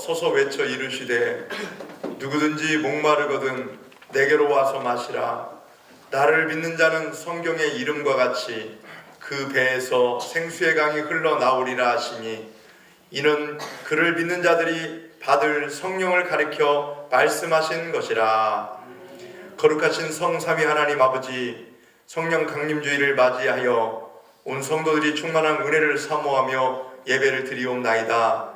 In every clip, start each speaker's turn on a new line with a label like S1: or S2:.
S1: 서서 외쳐 이르시되 누구든지 목마르거든 내게로 와서 마시라. 나를 믿는 자는 성경의 이름과 같이 그 배에서 생수의 강이 흘러나오리라 하시니 이는 그를 믿는 자들이 받을 성령을 가리켜 말씀하신 것이라. 거룩하신 성삼위 하나님 아버지, 성령 강림주의를 맞이하여 온 성도들이 충만한 은혜를 사모하며 예배를 드리옵나이다.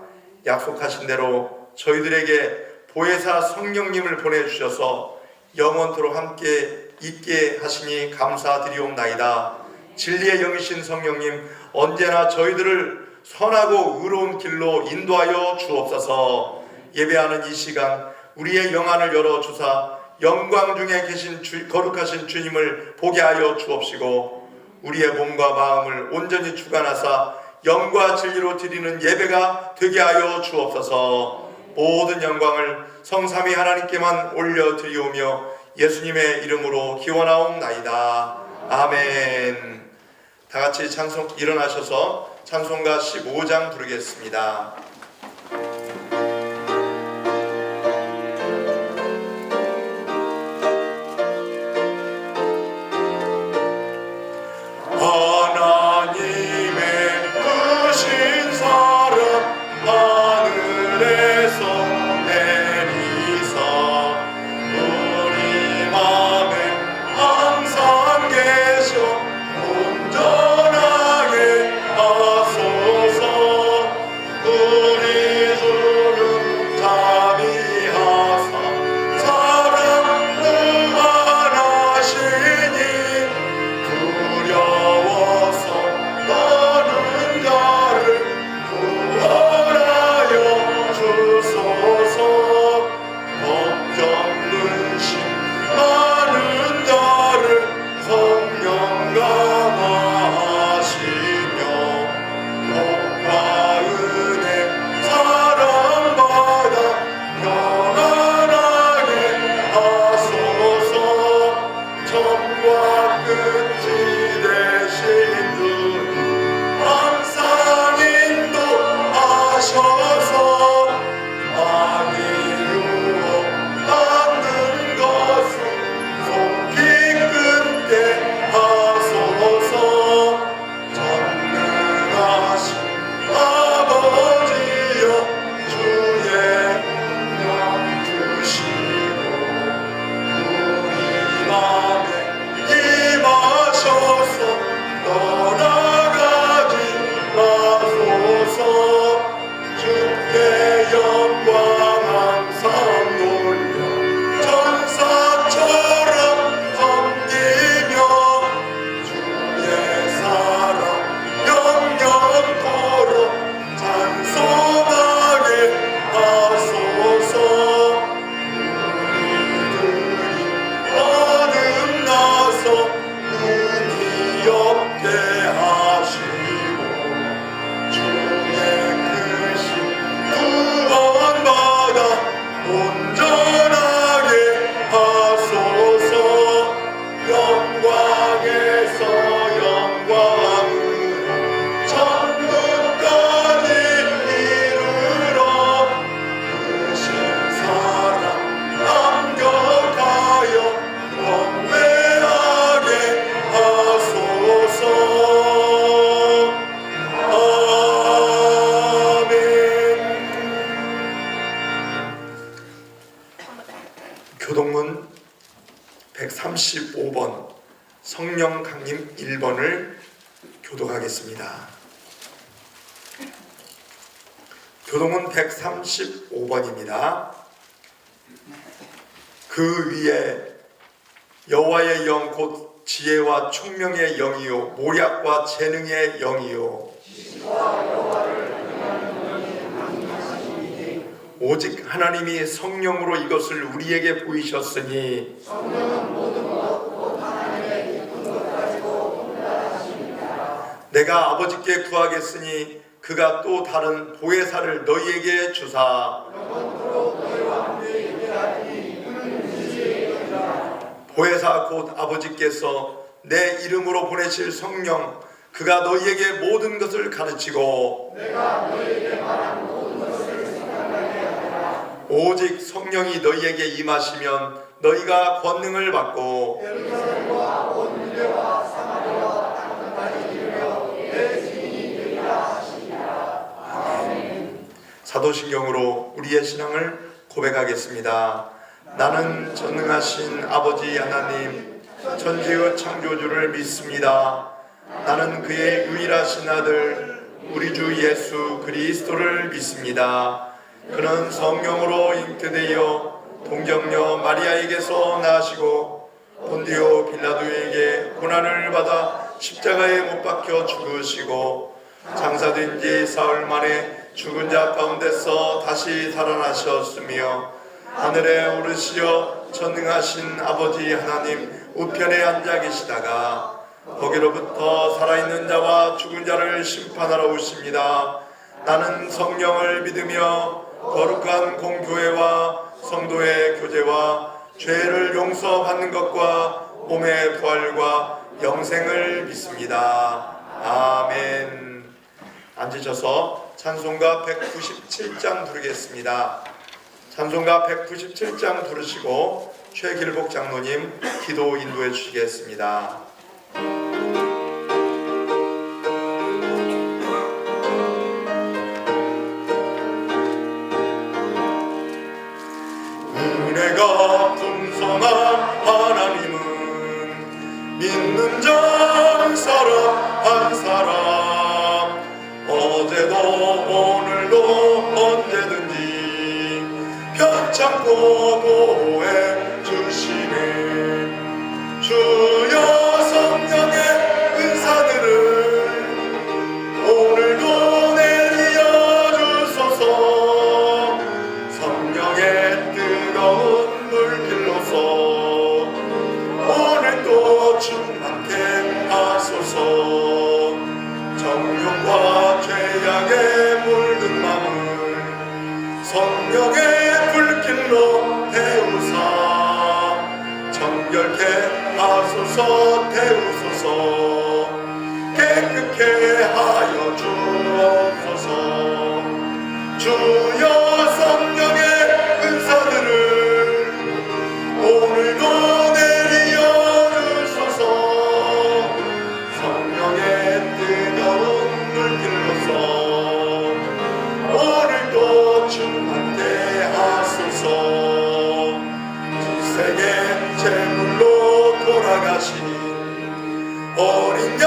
S1: 약속하신 대로 저희들에게 보혜사 성령님을 보내주셔서 영원토록 함께 있게 하시니 감사드리옵나이다. 진리의 영이신 성령님, 언제나 저희들을 선하고 의로운 길로 인도하여 주옵소서. 예배하는 이 시간 우리의 영안을 열어주사 영광 중에 계신 거룩하신 주님을 보게 하여 주옵시고 우리의 몸과 마음을 온전히 주관하사 영과 진리로 드리는 예배가 되게 하여 주옵소서. 모든 영광을 성삼위 하나님께만 올려드리오며 예수님의 이름으로 기원하옵나이다. 아멘. 다같이 찬송 일어나셔서 찬송가 15장 부르겠습니다. 교동문 135번 성령 강림 1번을 교독하겠습니다. 교동문 135번입니다. 그 위에 여호와의 영 곧 지혜와 총명의 영이요 모략과 재능의 영이요 오직 하나님이 성령으로 이것을 우리에게 보이셨으니
S2: 성령은 모든 것 곧 하나님의 깊은 것 가지고 분별하십니다.
S1: 내가 아버지께 구하겠으니 그가 또 다른 보혜사를 너희에게 주사
S2: 영원토록 너희와 함께 예배하리니 그는 진리이니라.
S1: 보혜사 곧 아버지께서 내 이름으로 보내실 성령 그가 너희에게 모든 것을 가르치고
S2: 내가 너희에게 말한 모든 것을 생각나게
S1: 오직 성령이 너희에게 임하시면 너희가 권능을 받고
S2: 예루살렘과 온 유대와 사마리아와 땅끝까지 이르러 내 증인이 되리라 하시니라. 아멘.
S1: 사도신경으로 우리의 신앙을 고백하겠습니다. 나는 전능하신 아버지 하나님 천지의 창조주를 믿습니다. 나는 그의 유일하신 아들 우리 주 예수 그리스도를 믿습니다. 그는 성령으로 잉태되어 동정녀 마리아에게서 나시고 본디오 빌라도에게 고난을 받아 십자가에 못 박혀 죽으시고 장사된 지 사흘 만에 죽은 자 가운데서 다시 살아나셨으며 하늘에 오르시어 전능하신 아버지 하나님 우편에 앉아 계시다가 거기로부터 살아있는 자와 죽은 자를 심판하러 오십니다. 나는 성령을 믿으며 거룩한 공교회와 성도의 교제와 죄를 용서받는 것과 몸의 부활과 영생을 믿습니다. 아멘. 앉으셔서 찬송가 197장 부르겠습니다. 찬송가 197장 부르시고 최길복 장로님 기도 인도해 주시겠습니다. 은혜가 풍성한 하나님은 믿는 자 한 사람 어제도 오늘도 언제든지 편찮고 보호해 주시네. 주여 성령의 은사들을 오늘도 내려 주소서. 성령의 뜨거운 물길로서 오늘도 충만케 하소서. 정욕과 죄악에 물든 마음을 성령의 불길로 태우사 정결케 하소서. 태우소서. 깨끗게 하여 주옵소서. 주여 성령의 은사들을 오늘도 내려 주소서. 성령의 뜨거운 물길로서 오늘도 충만케 하소서. 지세계 제물로 돌아가신 어린 양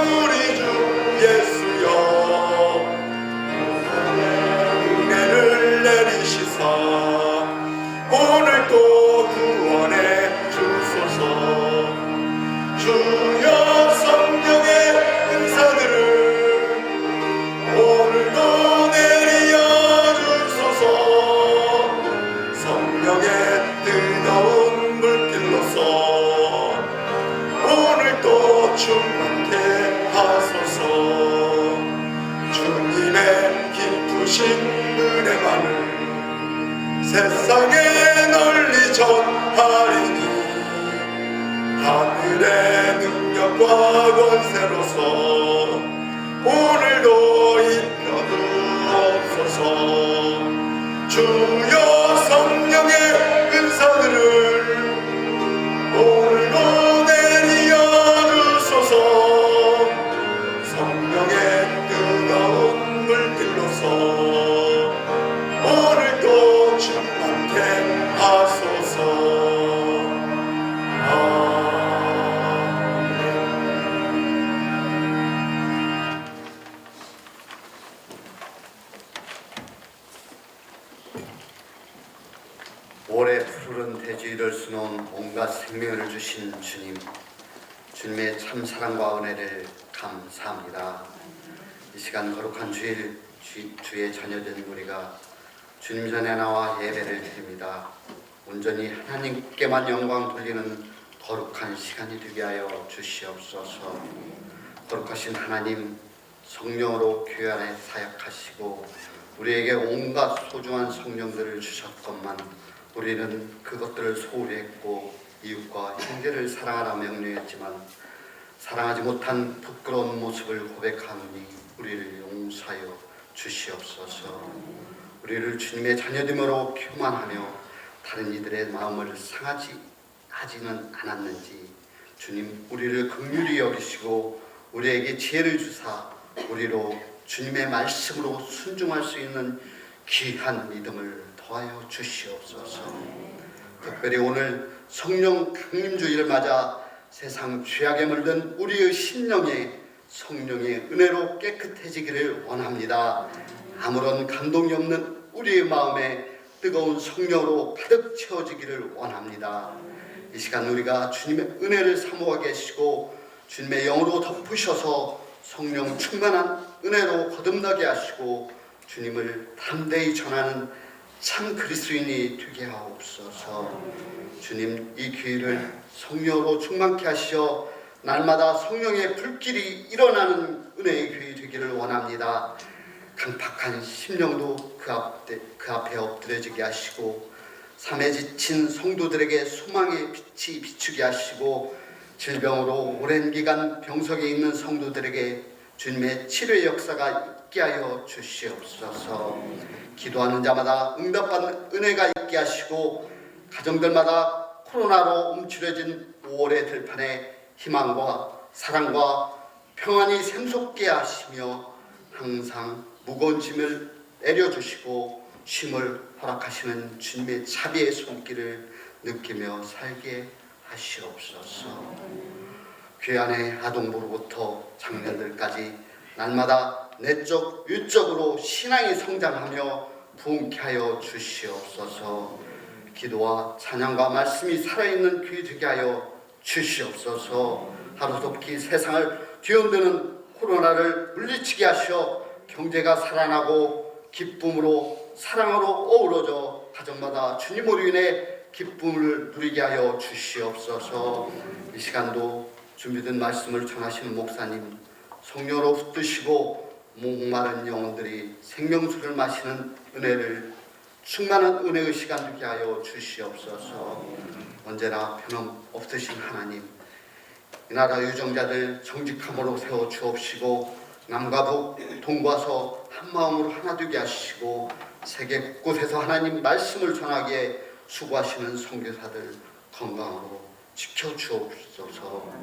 S1: 우리 주 예수여 은혜를 내리시사 오늘도 구원해 주소서. 주여 성령의 은사들을 오늘도 내려 주소서. 성령의 뜨거운 물길로서 오늘도 충만케 하소서. 주님의 깊으신 은혜만을 세상에 널리 전하리니 하늘의 능력과 권세로서 오늘도 입혀주옵소서. 주여 성령의 은사들을 오늘도 내려 주소서. 성령의 뜨거운 물길로서 오늘도 충만케 하소서.
S3: 올해 푸른 대지를 수놓은 온갖 생명을 주신 주님, 주님의 참 사랑과 은혜를 감사합니다. 이 시간 거룩한 주일 주의 자녀된 우리가 주님 전에 나와 예배를 드립니다. 온전히 하나님께만 영광 돌리는 거룩한 시간이 되게 하여 주시옵소서. 거룩하신 하나님, 성령으로 교회 안에 사역하시고 우리에게 온갖 소중한 성령들을 주셨건만 우리는 그것들을 소홀히 했고 이웃과 형제를 사랑하라 명령했지만 사랑하지 못한 부끄러운 모습을 고백하니 우리를 용서하여 주시옵소서. 우리를 주님의 자녀됨으로 교만하며 다른 이들의 마음을 하지는 않았는지 주님 우리를 긍휼히 여기시고 우리에게 지혜를 주사 우리로 주님의 말씀으로 순종할 수 있는 귀한 믿음을 더하여 주시옵소서. 특별히 오늘 성령 강림주의를 맞아 세상 죄악에 물든 우리의 심령에 성령의 은혜로 깨끗해지기를 원합니다. 아무런 감동이 없는 우리의 마음에 뜨거운 성령으로 가득 채워지기를 원합니다. 이 시간 우리가 주님의 은혜를 사모하게 하시고 주님의 영으로 덮으셔서 성령 충만한 은혜로 거듭나게 하시고 주님을 담대히 전하는 참 그리스도인이 되게 하옵소서. 주님 이 기회를 성령으로 충만케 하시어 날마다 성령의 불길이 일어나는 은혜의 교회 되기를 원합니다. 강팍한 심령도 그 앞에 엎드려지게 하시고 삶에 지친 성도들에게 소망의 빛이 비추게 하시고 질병으로 오랜 기간 병석에 있는 성도들에게 주님의 치료의 역사가 있게 하여 주시옵소서. 기도하는 자마다 응답받는 은혜가 있게 하시고 가정들마다 코로나로 움츠려진 5월의 들판에 희망과 사랑과 평안이 샘솟게 하시며 항상 무거운 짐을 내려주시고 쉼을 허락하시는 주님의 자비의 손길을 느끼며 살게 하시옵소서. 교회 안에 아동부로부터 장년들까지 날마다 내적 유적으로 신앙이 성장하며 부흥케 하여 주시옵소서. 기도와 찬양과 말씀이 살아있는 교회 되게 하여 주시옵소서. 하루속히 세상을 뒤흔드는 코로나를 물리치게 하시어 경제가 살아나고 기쁨으로 사랑으로 어우러져 가정마다 주님으로 인해 기쁨을 누리게 하여 주시옵소서. 이 시간도 준비된 말씀을 전하시는 목사님 성령으로 붙드시고 목마른 영혼들이 생명수를 마시는 은혜를 충만한 은혜의 시간 되게 하여 주시옵소서. 언제나 변함없으신 하나님 이 나라 유정자들 정직함으로 세워 주옵시고 남과 북 동과 서 한마음으로 하나 되게 하시고 세계 곳곳에서 하나님 말씀을 전하기에 수고하시는 선교사들 건강으로 지켜주옵소서.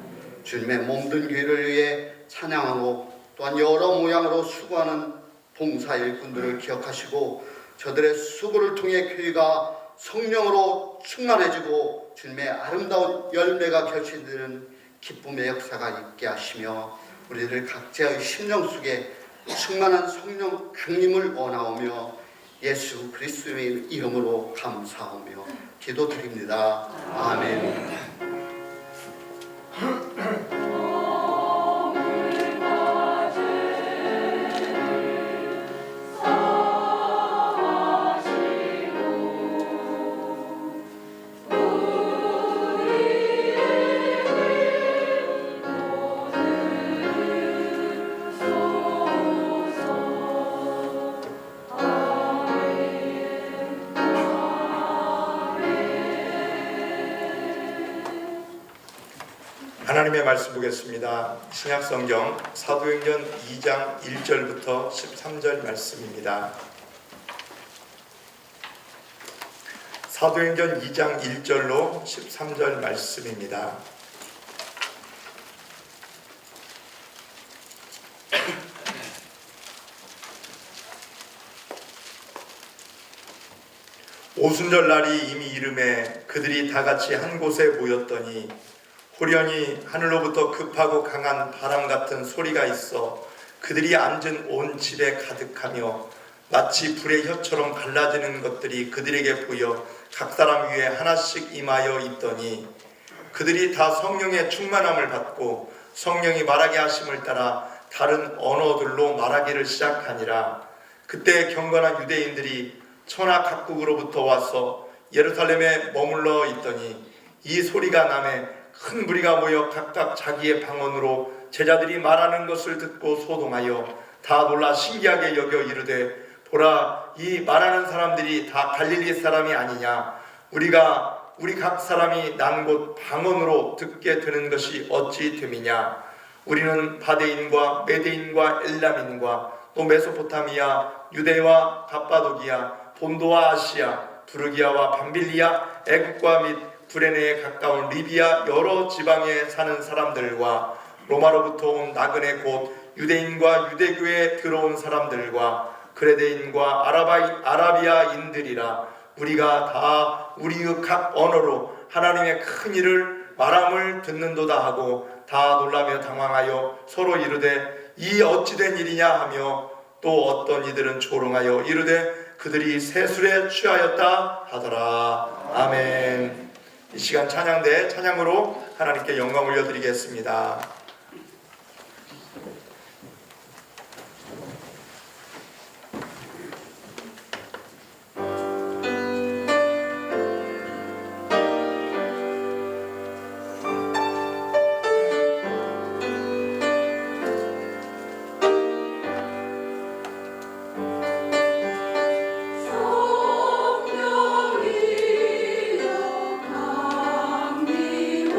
S3: 주님의 몸든 교회를 위해 찬양하고 또한 여러 모양으로 수고하는 봉사 일꾼들을 기억하시고 저들의 수고를 통해 교회가 성령으로 충만해지고 주님의 아름다운 열매가 결실되는 기쁨의 역사가 있게 하시며 우리들 각자의 심령 속에 충만한 성령 강림을 원하오며 예수 그리스도의 이름으로 감사하며 기도드립니다. 아멘.
S1: 하나님의 말씀 보겠습니다. 신약성경 사도행전 2장 1절부터 13절 말씀입니다. 사도행전 2장 1절로 13절 말씀입니다. 오순절 날이 이미 이름에 그들이 다 같이 한 곳에 모였더니 호련히 하늘로부터 급하고 강한 바람 같은 소리가 있어 그들이 앉은 온 집에 가득하며 마치 불의 혀처럼 갈라지는 것들이 그들에게 보여 각 사람 위에 하나씩 임하여 있더니 그들이 다 성령의 충만함을 받고 성령이 말하게 하심을 따라 다른 언어들로 말하기를 시작하니라. 그때 경건한 유대인들이 천하 각국으로부터 와서 예루살렘에 머물러 있더니 이 소리가 나매 큰 무리가 모여 각각 자기의 방언으로 제자들이 말하는 것을 듣고 소동하여 다 놀라 신기하게 여겨 이르되 보라 이 말하는 사람들이 다 갈릴리 사람이 아니냐. 우리 각 사람이 난 곳 방언으로 듣게 되는 것이 어찌 됨이냐. 우리는 바데인과 메데인과 엘람인과 또 메소포타미아 유대와 갑바도기아, 본도와 아시아, 부르기아와 밤빌리아, 애국과 및 구레네에 가까운 리비아 여러 지방에 사는 사람들과 로마로부터 온 나그네 곧 유대인과 유대교에 들어온 사람들과 그레데인과 아라비아인들이라 우리가 다 우리의 각 언어로 하나님의 큰 일을 말함을 듣는도다 하고 다 놀라며 당황하여 서로 이르되 이 어찌된 일이냐 하며 또 어떤 이들은 조롱하여 이르되 그들이 세술에 취하였다 하더라. 아멘. 이 시간 찬양대 찬양으로 하나님께 영광 올려드리겠습니다.
S2: 성령이여 강림하사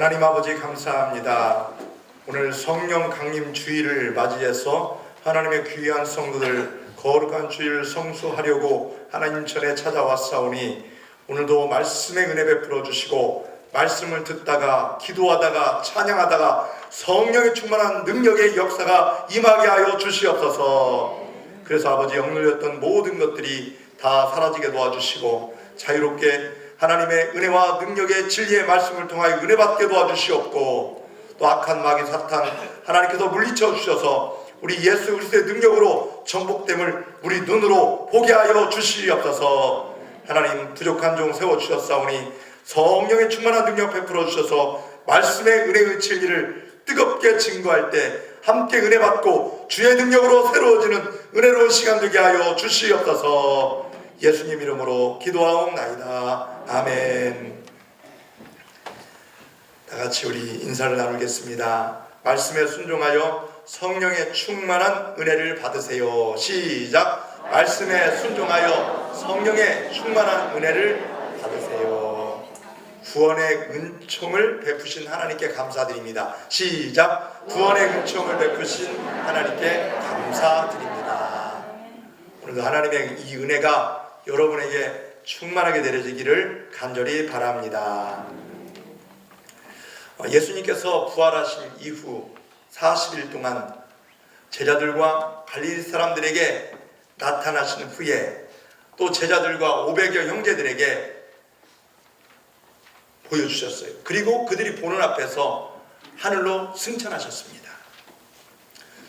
S1: 하나님 아버지 감사합니다. 오늘 성령 강림 주일을 맞이해서 하나님의 귀한 성도들 거룩한 주일을 성수하려고 하나님 전에 찾아왔사오니 오늘도 말씀의 은혜 베풀어 주시고 말씀을 듣다가 기도하다가 찬양하다가 성령의 충만한 능력의 역사가 임하게 하여 주시옵소서. 그래서 아버지 억눌렸던 모든 것들이 다 사라지게 도와주시고 자유롭게 하나님의 은혜와 능력의 진리의 말씀을 통하여 은혜 받게 도와주시옵고 또 악한 마귀 사탄 하나님께서 물리쳐 주셔서 우리 예수 그리스도의 능력으로 정복됨을 우리 눈으로 보게 하여 주시옵소서. 하나님 부족한 종 세워주셨사오니 성령의 충만한 능력 베풀어 주셔서 말씀의 은혜의 진리를 뜨겁게 증거할 때 함께 은혜 받고 주의 능력으로 새로워지는 은혜로운 시간 되게 하여 주시옵소서. 예수님 이름으로 기도하옵나이다. 아멘. 다 같이 우리 인사를 나누겠습니다. 말씀에 순종하여 성령의 충만한 은혜를 받으세요. 시작. 말씀에 순종하여 성령의 충만한 은혜를 받으세요. 구원의 은총을 베푸신 하나님께 감사드립니다. 시작. 구원의 은총을 베푸신 하나님께 감사드립니다. 오늘도 하나님의 이 은혜가 여러분에게 충만하게 내려지기를 간절히 바랍니다. 예수님께서 부활하신 이후 40일 동안 제자들과 갈릴리 사람들에게 나타나신 후에 또 제자들과 500여 형제들에게 보여주셨어요. 그리고 그들이 보는 앞에서 하늘로 승천하셨습니다.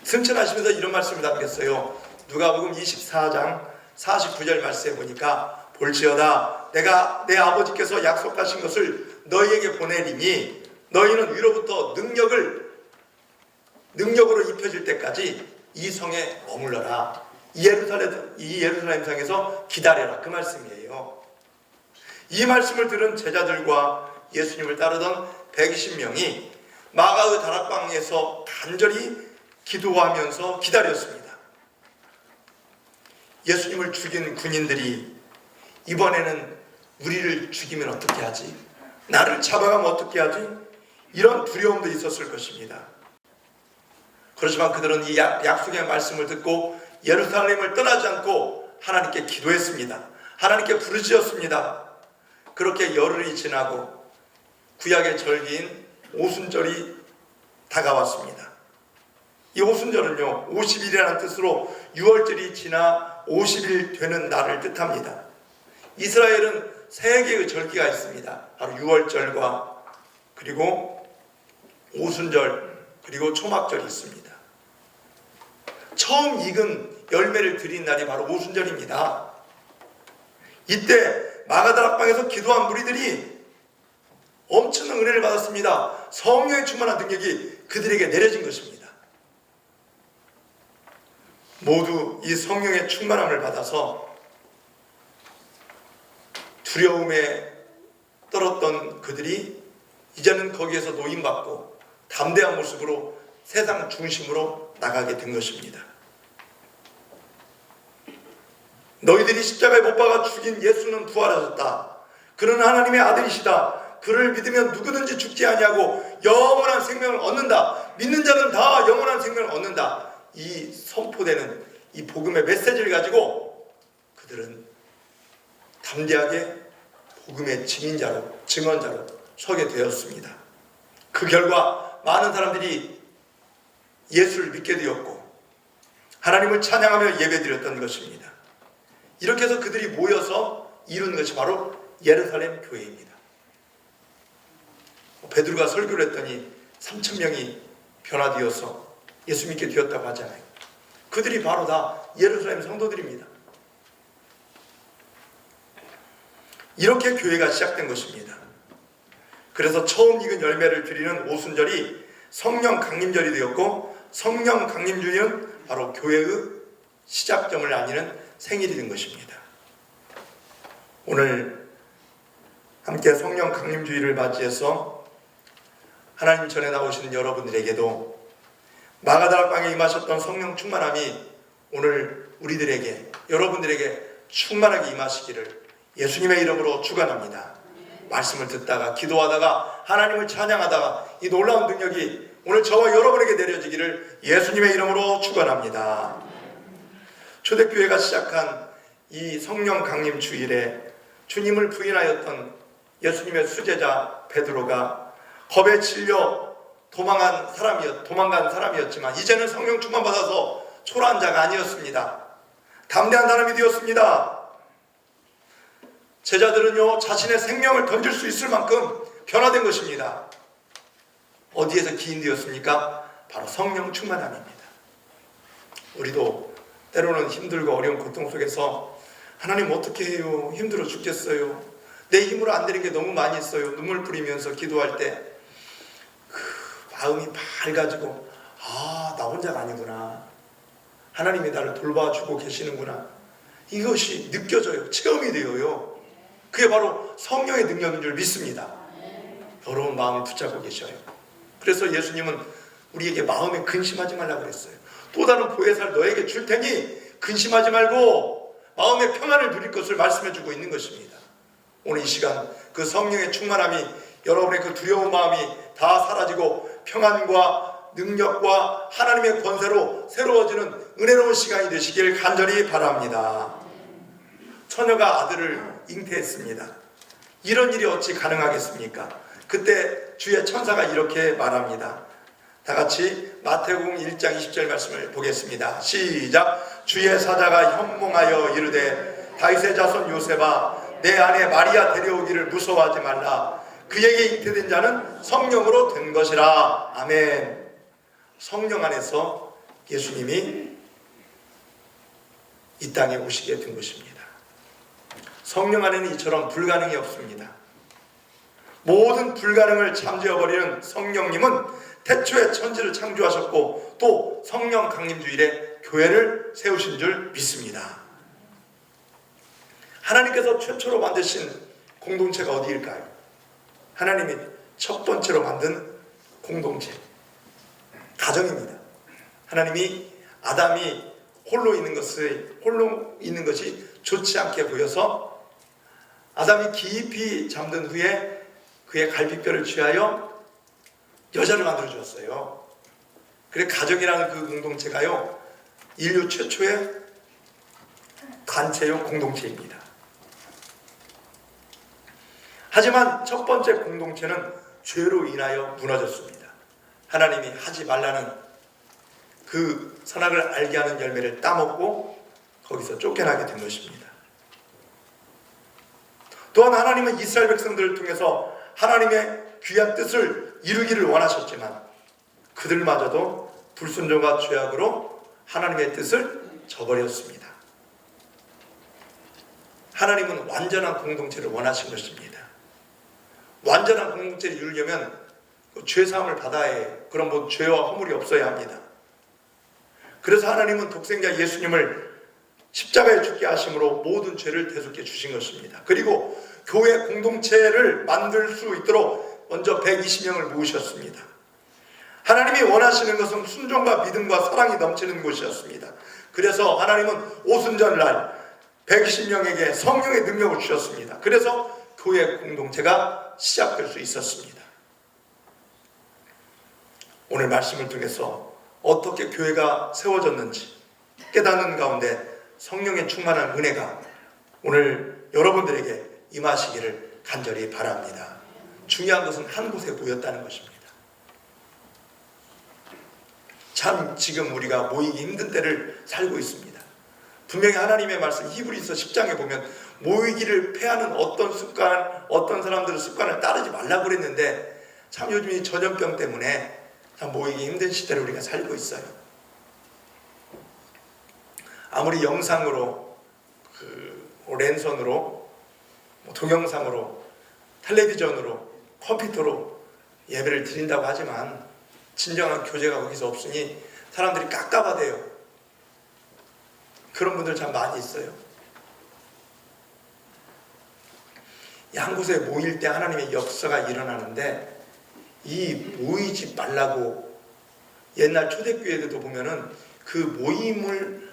S1: 승천하시면서 이런 말씀을 남겼어요. 누가복음 24장 49절 말씀에 보니까 볼지어다 내가 내 아버지께서 약속하신 것을 너희에게 보내리니 너희는 위로부터 능력으로 입혀질 때까지 이 성에 머물러라. 이 예루살렘 성에서 기다려라. 그 말씀이에요. 이 말씀을 들은 제자들과 예수님을 따르던 120명이 마가의 다락방에서 간절히 기도하면서 기다렸습니다. 예수님을 죽인 군인들이 이번에는 우리를 죽이면 어떻게 하지? 나를 잡아가면 어떻게 하지? 이런 두려움도 있었을 것입니다. 그렇지만 그들은 이 약속의 말씀을 듣고 예루살렘을 떠나지 않고 하나님께 기도했습니다. 하나님께 부르짖었습니다. 그렇게 열흘이 지나고 구약의 절기인 오순절이 다가왔습니다. 이 오순절은요 50일이라는 뜻으로 6월절이 지나 50일 되는 날을 뜻합니다. 이스라엘은 세 개의 절기가 있습니다. 바로 6월절과 그리고 오순절 그리고 초막절이 있습니다. 처음 익은 열매를 드린 날이 바로 오순절입니다. 이때 마가다락방에서 기도한 무리들이 엄청난 은혜를 받았습니다. 성령의 충만한 능력이 그들에게 내려진 것입니다. 모두 이 성령의 충만함을 받아서 두려움에 떨었던 그들이 이제는 거기에서 노임받고 담대한 모습으로 세상 중심으로 나가게 된 것입니다. 너희들이 십자가에 못 박아 죽인 예수는 부활하셨다. 그는 하나님의 아들이시다. 그를 믿으면 누구든지 죽지 아니하고 영원한 생명을 얻는다. 믿는 자는 다 영원한 생명을 얻는다. 이 선포되는 이 복음의 메시지를 가지고 그들은 담대하게 복음의 증언자로 서게 되었습니다. 그 결과 많은 사람들이 예수를 믿게 되었고 하나님을 찬양하며 예배드렸던 것입니다. 이렇게 해서 그들이 모여서 이룬 것이 바로 예루살렘 교회입니다. 베드로가 설교를 했더니 3,000명이 변화되어서 예수 믿게 되었다고 하잖아요. 그들이 바로 다 예루살렘 성도들입니다. 이렇게 교회가 시작된 것입니다. 그래서 처음 익은 열매를 드리는 오순절이 성령 강림절이 되었고 성령 강림주일은 바로 교회의 시작점을 나뉘는 생일이 된 것입니다. 오늘 함께 성령 강림주일을 맞이해서 하나님 전에 나오시는 여러분들에게도 마가다락방에 임하셨던 성령 충만함이 오늘 우리들에게 여러분들에게 충만하게 임하시기를 예수님의 이름으로 축원합니다. 말씀을 듣다가 기도하다가 하나님을 찬양하다가 이 놀라운 능력이 오늘 저와 여러분에게 내려지기를 예수님의 이름으로 축원합니다. 초대교회가 시작한 이 성령 강림 주일에 주님을 부인하였던 예수님의 수제자 베드로가 겁에 질려 도망간 사람이었지만 이제는 성령 충만 받아서 초라한 자가 아니었습니다. 담대한 사람이 되었습니다. 제자들은요, 자신의 생명을 던질 수 있을 만큼 변화된 것입니다. 어디에서 기인되었습니까? 바로 성령 충만함입니다. 우리도 때로는 힘들고 어려운 고통 속에서 하나님 어떻게 해요? 힘들어 죽겠어요. 내 힘으로 안 되는 게 너무 많이 있어요. 눈물 뿌리면서 기도할 때 마음이 밝아지고 나 혼자가 아니구나. 하나님이 나를 돌봐주고 계시는구나. 이것이 느껴져요. 체험이 되어요. 그게 바로 성령의 능력인 줄 믿습니다. 여러분 마음을 붙잡고 계셔요. 그래서 예수님은 우리에게 마음에 근심하지 말라고 그랬어요. 또 다른 보혜사를 너에게 줄 테니 근심하지 말고 마음의 평안을 누릴 것을 말씀해주고 있는 것입니다. 오늘 이 시간 그 성령의 충만함이 여러분의 그 두려운 마음이 다 사라지고 평안과 능력과 하나님의 권세로 새로워지는 은혜로운 시간이 되시길 간절히 바랍니다. 처녀가 아들을 잉태했습니다. 이런 일이 어찌 가능하겠습니까? 그때 주의 천사가 이렇게 말합니다. 다 같이 마태복음 1장 20절 말씀을 보겠습니다. 시작. 주의 사자가 현몽하여 이르되 다윗의 자손 요셉아 내 아내 마리아 데려오기를 무서워하지 말라. 그에게 잉태된 자는 성령으로 된 것이라. 아멘. 성령 안에서 예수님이 이 땅에 오시게 된 것입니다. 성령 안에는 이처럼 불가능이 없습니다. 모든 불가능을 잠재워버리는 성령님은 태초에 천지를 창조하셨고 또 성령 강림주일에 교회를 세우신 줄 믿습니다. 하나님께서 최초로 만드신 공동체가 어디일까요? 하나님이 첫 번째로 만든 공동체, 가정입니다. 하나님이 아담이 홀로 있는 것이 좋지 않게 보여서 아담이 깊이 잠든 후에 그의 갈비뼈를 취하여 여자를 만들어 주었어요. 그래 가정이라는 그 공동체가요, 인류 최초의 단체용 공동체입니다. 하지만 첫 번째 공동체는 죄로 인하여 무너졌습니다. 하나님이 하지 말라는 그 선악을 알게 하는 열매를 따먹고 거기서 쫓겨나게 된 것입니다. 또한 하나님은 이스라엘 백성들을 통해서 하나님의 귀한 뜻을 이루기를 원하셨지만 그들마저도 불순종과 죄악으로 하나님의 뜻을 저버렸습니다. 하나님은 완전한 공동체를 원하신 것입니다. 완전한 공동체를 이루려면 죄사함을 받아야 해요. 그럼 죄와 허물이 없어야 합니다. 그래서 하나님은 독생자 예수님을 십자가에 죽게 하심으로 모든 죄를 대속해 주신 것입니다. 그리고 교회 공동체를 만들 수 있도록 먼저 120명을 모으셨습니다. 하나님이 원하시는 것은 순종과 믿음과 사랑이 넘치는 곳이었습니다. 그래서 하나님은 오순절날 120명에게 성령의 능력을 주셨습니다. 그래서 교회 공동체가 시작될 수 있었습니다. 오늘 말씀을 통해서 어떻게 교회가 세워졌는지 깨닫는 가운데 성령의 충만한 은혜가 오늘 여러분들에게 임하시기를 간절히 바랍니다. 중요한 것은 한 곳에 모였다는 것입니다. 참 지금 우리가 모이기 힘든 때를 살고 있습니다. 분명히 하나님의 말씀 히브리서 10장에 보면 모이기를 패하는 어떤 사람들의 습관을 따르지 말라고 그랬는데 참 요즘 이 전염병 때문에 참 모이기 힘든 시대를 우리가 살고 있어요. 아무리 영상으로 랜선으로 동영상으로 텔레비전으로 컴퓨터로 예배를 드린다고 하지만 진정한 교제가 거기서 없으니 사람들이 깝깝하대요. 그런 분들 참 많이 있어요. 한 곳에 모일 때 하나님의 역사가 일어나는데 이 모이지 말라고 옛날 초대교회들도 보면은 그 모임을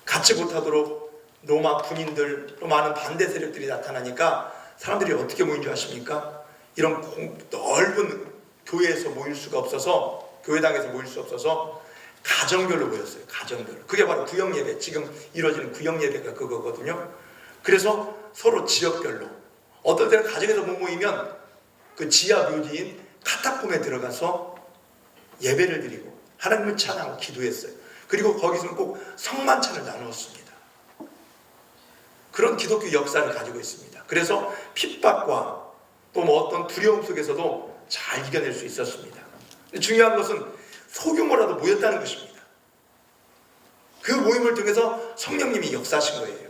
S1: 갖지 못하도록 로마 군인들 또 많은 반대 세력들이 나타나니까 사람들이 어떻게 모인 줄 아십니까? 이런 넓은 교회에서 모일 수가 없어서, 교회당에서 모일 수 없어서 가정별로 모였어요. 가정별로. 그게 바로 구역예배, 지금 이루어지는 구역예배가 그거거든요. 그래서 서로 지역별로, 어떨 때는 가정에서 못 모이면 그 지하 묘지인 카타콤에 들어가서 예배를 드리고 하나님을 찬양하고 기도했어요. 그리고 거기서는 꼭 성만찬을 나누었습니다. 그런 기독교 역사를 가지고 있습니다. 그래서 핍박과 또 뭐 어떤 두려움 속에서도 잘 이겨낼 수 있었습니다. 중요한 것은 소규모라도 모였다는 것입니다. 그 모임을 통해서 성령님이 역사하신 거예요.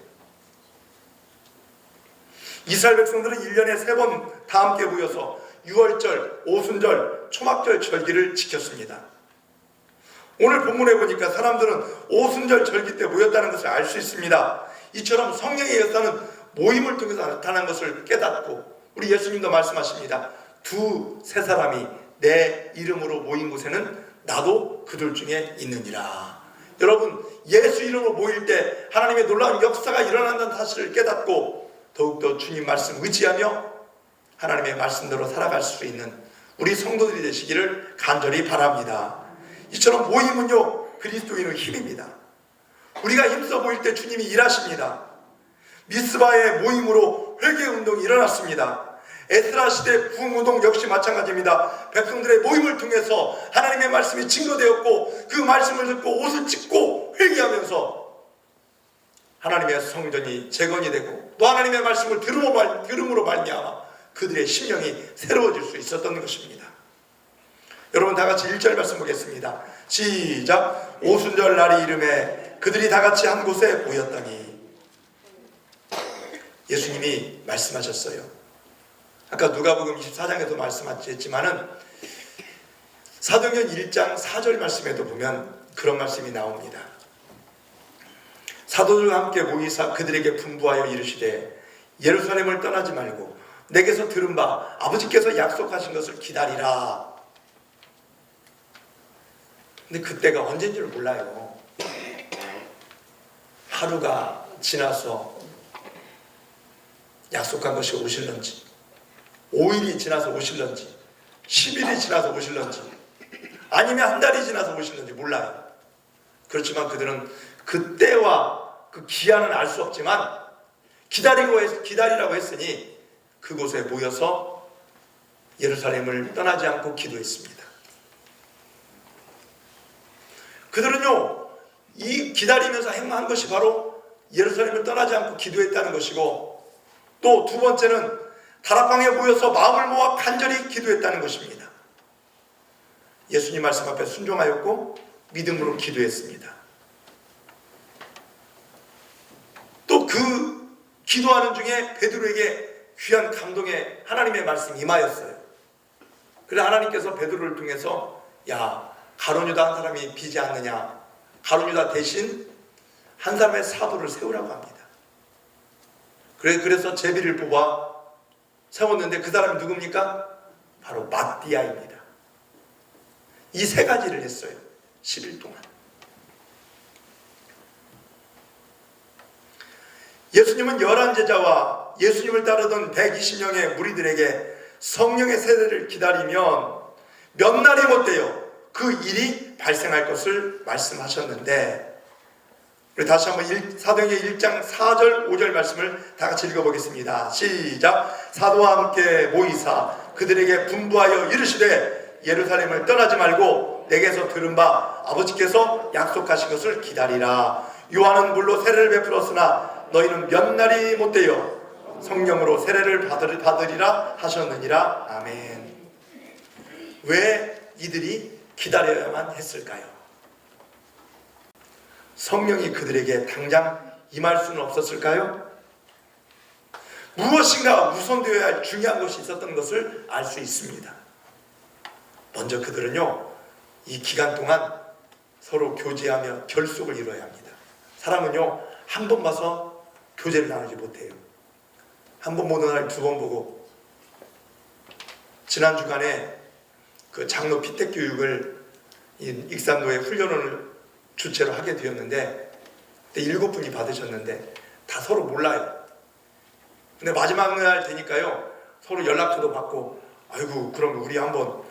S1: 이스라엘 백성들은 1년에 3번 다 함께 모여서 유월절, 오순절, 초막절 절기를 지켰습니다. 오늘 본문에 보니까 사람들은 오순절 절기 때 모였다는 것을 알 수 있습니다. 이처럼 성령의 역사는 모임을 통해서 나타난 것을 깨닫고, 우리 예수님도 말씀하십니다. 2, 3사람이 내 이름으로 모인 곳에는 나도 그들 중에 있느니라. 여러분, 예수 이름으로 모일 때 하나님의 놀라운 역사가 일어난다는 사실을 깨닫고 더욱더 주님 말씀 의지하며 하나님의 말씀대로 살아갈 수 있는 우리 성도들이 되시기를 간절히 바랍니다. 이처럼 모임은요, 그리스도인의 힘입니다. 우리가 힘써 모일 때 주님이 일하십니다. 미스바의 모임으로 회개운동이 일어났습니다. 에스라 시대 부흥운동 역시 마찬가지입니다. 백성들의 모임을 통해서 하나님의 말씀이 증거되었고, 그 말씀을 듣고 옷을 찢고 회개하면서 하나님의 성전이 재건이 되고, 또 하나님의 말씀을 들음으로 말미암아 그들의 심령이 새로워질 수 있었던 것입니다. 여러분, 다 같이 1절 말씀 보겠습니다. 시작. 오순절 날이 이름에 그들이 다 같이 한 곳에 모였더니. 예수님이 말씀하셨어요. 아까 누가복음 24장에도 말씀하셨지만은 사도행전 1장 4절 말씀에도 보면 그런 말씀이 나옵니다. 사도들과 함께 모이사 그들에게 분부하여 이르시되 예루살렘을 떠나지 말고 내게서 들은 바 아버지께서 약속하신 것을 기다리라. 근데 그때가 언제인 줄 몰라요. 하루가 지나서 약속한 것이 오실런지, 5일이 지나서 오실런지, 10일이 지나서 오실런지, 아니면 한 달이 지나서 오실런지 몰라요. 그렇지만 그들은 그때와 그 기한은 알 수 없지만 기다리라고 했으니 그곳에 모여서 예루살렘을 떠나지 않고 기도했습니다. 그들은요, 이 기다리면서 행한 것이 바로 예루살렘을 떠나지 않고 기도했다는 것이고, 또 두 번째는 다락방에 모여서 마음을 모아 간절히 기도했다는 것입니다. 예수님 말씀 앞에 순종하였고 믿음으로 기도했습니다. 또 그 기도하는 중에 베드로에게 귀한 감동의 하나님의 말씀이 임하였어요. 그래서 하나님께서 베드로를 통해서 야, 가룟 유다 한 사람이 비지 않느냐, 가룟 유다 대신 한 사람의 사도를 세우라고 합니다. 그래서 제비를 뽑아 세웠는데 그 사람이 누굽니까? 바로 마띠아입니다. 이 3가지를 했어요. 10일 동안. 예수님은 11제자와 예수님을 따르던 120명의 무리들에게 성령의 세례를 기다리면 몇 날이 못돼요, 그 일이 발생할 것을 말씀하셨는데, 우리 다시 한번 사도행전 1장 4절 5절 말씀을 다 같이 읽어보겠습니다. 시작. 사도와 함께 모이사 그들에게 분부하여 이르시되 예루살렘을 떠나지 말고 내게서 들은 바 아버지께서 약속하신 것을 기다리라. 요한은 물로 세례를 베풀었으나 너희는 몇 날이 못되어 성령으로 세례를 받으리라 하셨느니라. 아멘. 왜 이들이 기다려야만 했을까요? 성령이 그들에게 당장 임할 수는 없었을까요? 무엇인가 우선되어야 할 중요한 것이 있었던 것을 알 수 있습니다. 먼저 그들은요, 이 기간 동안 서로 교제하며 결속을 이루어야 합니다. 사람은요, 한 번 봐서 교제를 나누지 못해요. 한 번 보는 날 2번 보고, 지난 주간에 그 장로 피택 교육을 익산로에 훈련을 주체로 하게 되었는데, 그때 7분이 받으셨는데 다 서로 몰라요. 근데 마지막 날 되니까요, 서로 연락처도 받고, 아이고 그럼 우리 한번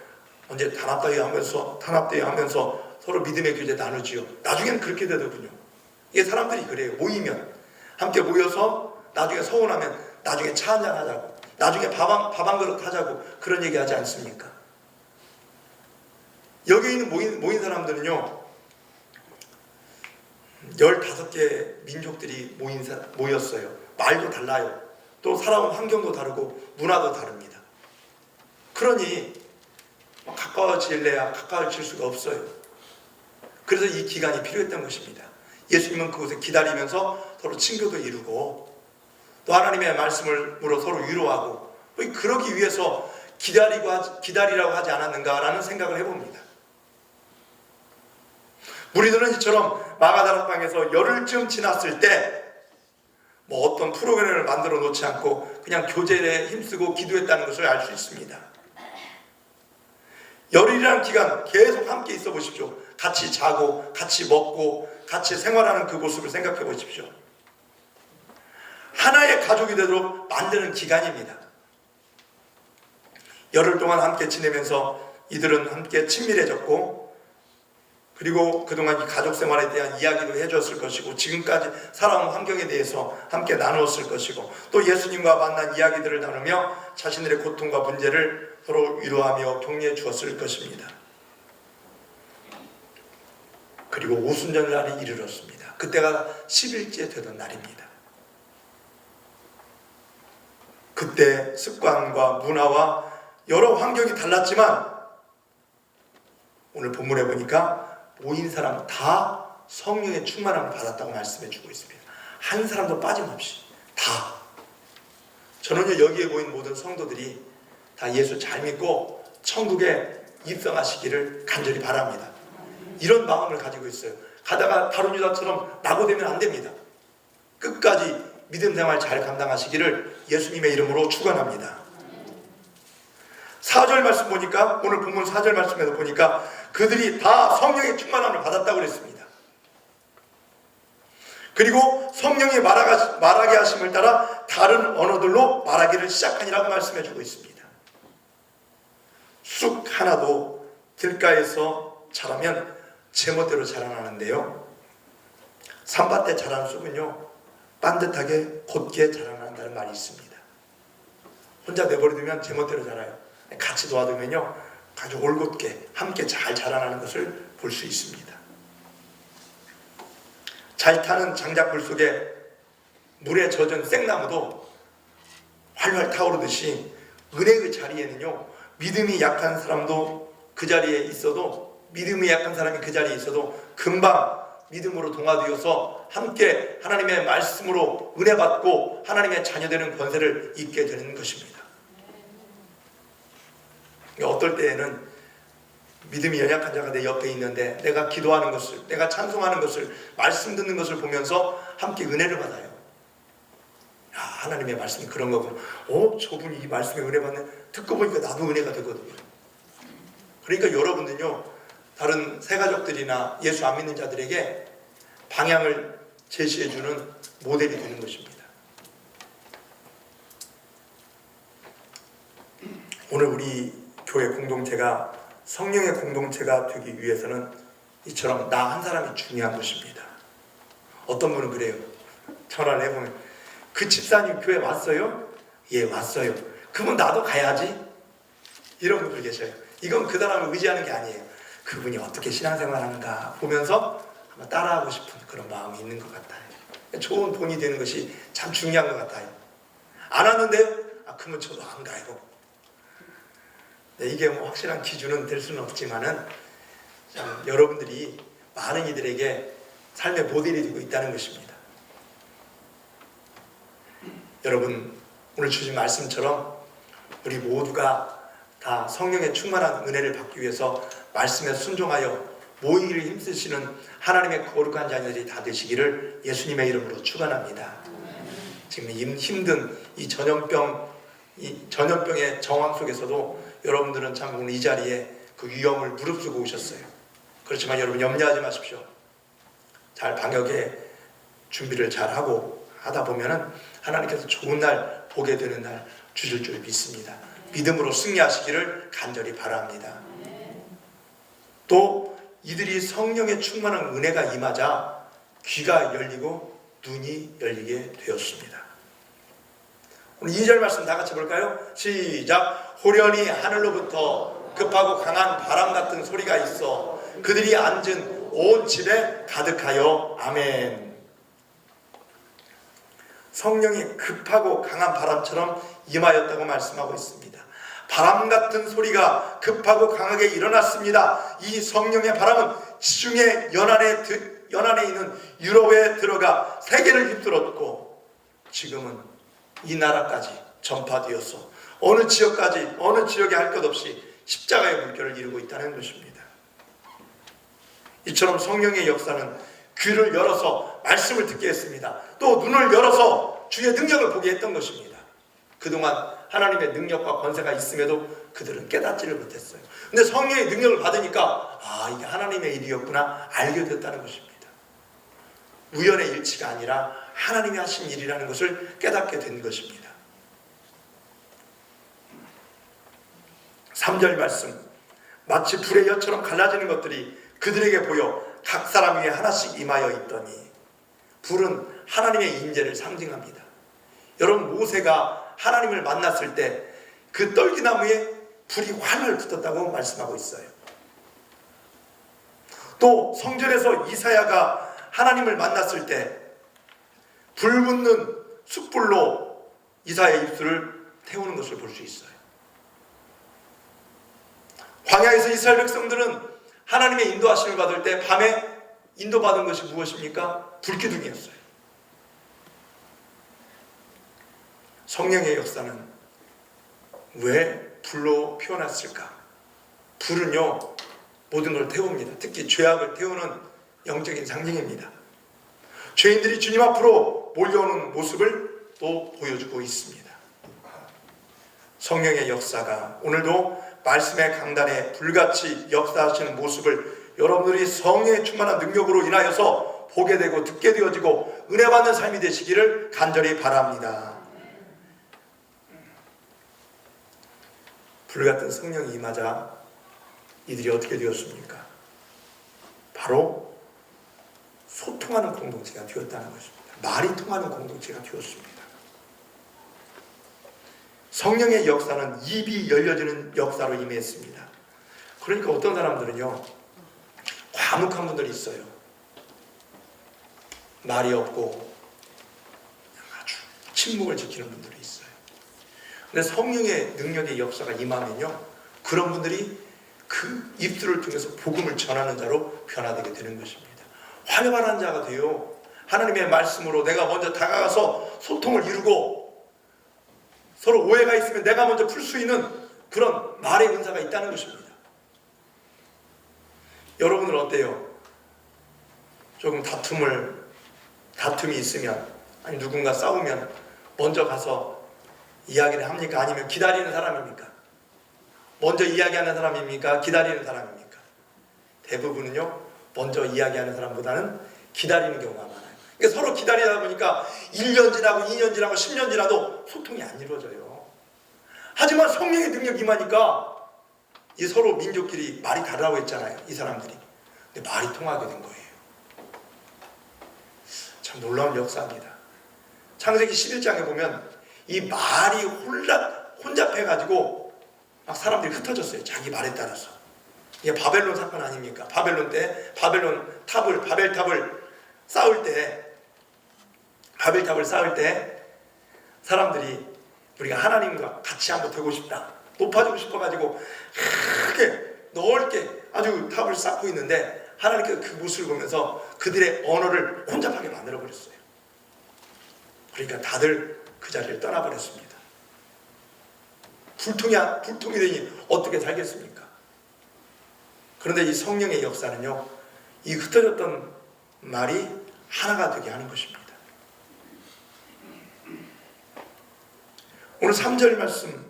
S1: 언제 단합대회 하면서 서로 믿음의 교제 나누지요. 나중에는 그렇게 되더군요. 이게 사람들이 그래요. 모이면 함께 모여서 나중에 서운하면 나중에 차 한잔 하자고, 나중에 밥 한 그릇 하자고, 그런 얘기 하지 않습니까? 여기 있는 모인 사람들은요, 15개 민족들이 모였어요. 말도 달라요. 또 살아온 환경도 다르고 문화도 다릅니다. 그러니 가까워질래야 가까워질 수가 없어요. 그래서 이 기간이 필요했던 것입니다. 예수님은 그곳에 기다리면서 서로 친교도 이루고 또 하나님의 말씀으로 서로 위로하고, 그러기 위해서 기다리라고 하지 않았는가라는 생각을 해봅니다. 무리들은 이처럼 마가다락방에서 열흘쯤 지났을 때 뭐 어떤 프로그램을 만들어 놓지 않고 그냥 교제에 힘쓰고 기도했다는 것을 알 수 있습니다. 열흘이라는 기간 계속 함께 있어 보십시오. 같이 자고 같이 먹고 같이 생활하는 그 모습을 생각해 보십시오. 하나의 가족이 되도록 만드는 기간입니다. 열흘 동안 함께 지내면서 이들은 함께 친밀해졌고, 그리고 그동안 이 가족 생활에 대한 이야기도 해줬을 것이고, 지금까지 살아온 환경에 대해서 함께 나누었을 것이고, 또 예수님과 만난 이야기들을 나누며 자신들의 고통과 문제를 서로 위로하며 격려해 주었을 것입니다. 그리고 오순절날이 이르렀습니다. 그때가 10일째 되던 날입니다. 그때 습관과 문화와 여러 환경이 달랐지만 오늘 본문에 보니까 모인 사람 다 성령의 충만함을 받았다고 말씀해 주고 있습니다. 한 사람도 빠짐없이 다. 저는요, 여기에 모인 모든 성도들이 다 예수 잘 믿고 천국에 입성하시기를 간절히 바랍니다. 이런 마음을 가지고 있어요. 가다가 다른 유다처럼 낙오되면 안 됩니다. 끝까지 믿음 생활 잘 감당하시기를 예수님의 이름으로 축원합니다. 4절 말씀 보니까, 오늘 본문 4절 말씀에서 보니까 그들이 다 성령의 충만함을 받았다고 그랬습니다. 그리고 성령이 말하게 하심을 따라 다른 언어들로 말하기를 시작하니라고 말씀해 주고 있습니다. 쑥 하나도 들가에서 자라면 제멋대로 자라나는데요, 산밭에 자라는 쑥은요, 반듯하게 곧게 자라난다는 말이 있습니다. 혼자 내버려두면 제멋대로 자라요. 같이 도와두면요, 아주 올곧게 함께 잘 자라나는 것을 볼 수 있습니다. 잘 타는 장작불 속에 물에 젖은 생나무도 활활 타오르듯이 은혜의 자리에는요, 믿음이 약한 사람도 그 자리에 있어도, 믿음이 약한 사람이 그 자리에 있어도 금방 믿음으로 동화되어서 함께 하나님의 말씀으로 은혜 받고 하나님의 자녀되는 권세를 입게 되는 것입니다. 어떨 때에는 믿음이 연약한 자가 내 옆에 있는데 내가 기도하는 것을, 내가 찬송하는 것을, 말씀 듣는 것을 보면서 함께 은혜를 받아요. 야, 하나님의 말씀이 그런 거구나. 저분이 이 말씀에 은혜 받네. 듣고 보니까 나도 은혜가 되거든요. 그러니까 여러분들요, 다른 새가족들이나 예수 안 믿는 자들에게 방향을 제시해주는 모델이 되는 것입니다. 오늘 우리 교회 공동체가 성령의 공동체가 되기 위해서는 이처럼 나 한 사람이 중요한 것입니다. 어떤 분은 그래요. 전화를 해보면, 그 집사님 교회 왔어요? 예, 왔어요. 그러면 나도 가야지? 이런 분들 계셔요. 이건 그 사람을 의지하는 게 아니에요. 그분이 어떻게 신앙생활 하는가 보면서 아마 따라하고 싶은 그런 마음이 있는 것 같아요. 좋은 본이 되는 것이 참 중요한 것 같아요. 안 왔는데요? 그러면 저도 안 가요. 네, 이게 뭐 확실한 기준은 될 수는 없지만은 참 여러분들이 많은 이들에게 삶의 모델이 되고 있다는 것입니다. 여러분, 오늘 주신 말씀처럼 우리 모두가 다 성령의 충만한 은혜를 받기 위해서 말씀에 순종하여 모이기를 힘쓰시는 하나님의 거룩한 자녀들이 다 되시기를 예수님의 이름으로 축원합니다. 지금 힘든 이 전염병의 정황 속에서도 여러분들은 참 오늘 이 자리에 그 위험을 무릅쓰고 오셨어요. 그렇지만 여러분 염려하지 마십시오. 잘 방역에 준비를 잘 하고 하다 보면은 하나님께서 좋은 날 보게 되는 날 주실 줄 믿습니다. 믿음으로 승리하시기를 간절히 바랍니다. 또 이들이 성령의 충만한 은혜가 임하자 귀가 열리고 눈이 열리게 되었습니다. 오늘 2절 말씀 다 같이 볼까요? 시작. 호련히 하늘로부터 급하고 강한 바람 같은 소리가 있어 그들이 앉은 온 집에 가득하여. 아멘. 성령이 급하고 강한 바람처럼 임하였다고 말씀하고 있습니다. 바람 같은 소리가 급하고 강하게 일어났습니다. 이 성령의 바람은 지중해 연안에 있는 유럽에 들어가 세계를 휩쓸었고 지금은 이 나라까지 전파되어서 어느 지역까지 어느 지역에 할 것 없이 십자가의 물결을 이루고 있다는 것입니다. 이처럼 성령의 역사는 귀를 열어서 말씀을 듣게 했습니다. 또 눈을 열어서 주의 능력을 보게 했던 것입니다. 그동안 하나님의 능력과 권세가 있음에도 그들은 깨닫지를 못했어요. 근데 성령의 능력을 받으니까 이게 하나님의 일이었구나 알게 됐다는 것입니다. 우연의 일치가 아니라 하나님이 하신 일이라는 것을 깨닫게 된 것입니다. 3절 말씀. 마치 불의 엿처럼 갈라지는 것들이 그들에게 보여 각 사람 위에 하나씩 임하여 있더니. 불은 하나님의 임재를 상징합니다. 여러분, 모세가 하나님을 만났을 때 그 떨기나무에 불이 활활 붙었다고 말씀하고 있어요. 또 성전에서 이사야가 하나님을 만났을 때 불 붙는 숯불로 이사야의 입술을 태우는 것을 볼 수 있어요. 광야에서 이스라엘 백성들은 하나님의 인도하심을 받을 때 밤에 인도받은 것이 무엇입니까? 불기둥이었어요. 성령의 역사는 왜 불로 표현했을까? 불은요, 모든 걸 태웁니다. 특히 죄악을 태우는 영적인 상징입니다. 죄인들이 주님 앞으로 몰려오는 모습을 또 보여주고 있습니다. 성령의 역사가 오늘도 말씀의 강단에 불같이 역사하시는 모습을 여러분들이 성령의 충만한 능력으로 인하여서 보게 되고 듣게 되어지고 은혜 받는 삶이 되시기를 간절히 바랍니다. 불같은 성령이 임하자 이들이 어떻게 되었습니까? 바로 소통하는 공동체가 되었다는 것입니다. 말이 통하는 공동체가 되었습니다. 성령의 역사는 입이 열려지는 역사로 임했습니다. 그러니까 어떤 사람들은요, 과묵한 분들이 있어요. 말이 없고 아주 침묵을 지키는 분들이 있어요. 근데 성령의 능력의 역사가 임하면요, 그런 분들이 그 입술을 통해서 복음을 전하는 자로 변화되게 되는 것입니다. 활발한 자가 돼요. 하나님의 말씀으로 내가 먼저 다가가서 소통을 이루고 서로 오해가 있으면 내가 먼저 풀 수 있는 그런 말의 은사가 있다는 것입니다. 여러분은 어때요? 조금 다툼이 있으면, 아니 누군가 싸우면 먼저 가서 이야기를 합니까? 아니면 기다리는 사람입니까? 먼저 이야기하는 사람입니까? 기다리는 사람입니까? 대부분은요, 먼저 이야기하는 사람보다는 기다리는 경우가 많아요. 그러니까 서로 기다리다 보니까 1년 지나고 2년 지나고 10년 지나도 소통이 안 이루어져요. 하지만 성령의 능력이 임하니까 이 서로 민족끼리 말이 다르다고 했잖아요. 이 사람들이. 근데 말이 통하게 된 거예요. 참 놀라운 역사입니다. 창세기 11장에 보면 이 말이 혼잡해가지고 막 사람들이 흩어졌어요. 자기 말에 따라서. 이게 바벨론 사건 아닙니까? 바벨론 때 바벨탑을 쌓을 때 사람들이 우리가 하나님과 같이 한번 되고 싶다, 높아지고 싶어가지고 크게 넓게 아주 탑을 쌓고 있는데 하나님께서 그 모습을 보면서 그들의 언어를 혼잡하게 만들어버렸어요. 그러니까 다들 그 자리를 떠나버렸습니다. 불통이 되니 어떻게 살겠습니까? 그런데 이 성령의 역사는요, 이 흩어졌던 말이 하나가 되게 하는 것입니다. 오늘 3절 말씀,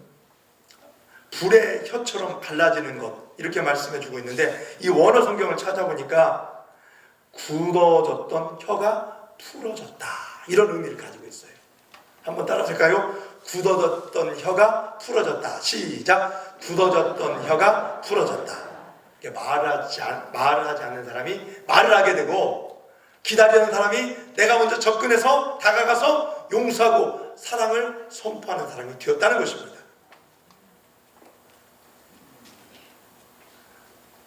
S1: 불의 혀처럼 갈라지는 것, 이렇게 말씀해 주고 있는데 이 원어 성경을 찾아보니까 굳어졌던 혀가 풀어졌다, 이런 의미를 가지고 있어요. 한번 따라할까요? 굳어졌던 혀가 풀어졌다. 시작. 굳어졌던 혀가 풀어졌다. 말하지 않는 사람이 말을 하게 되고, 기다리는 사람이 내가 먼저 접근해서 다가가서 용서하고 사랑을 선포하는 사람이 되었다는 것입니다.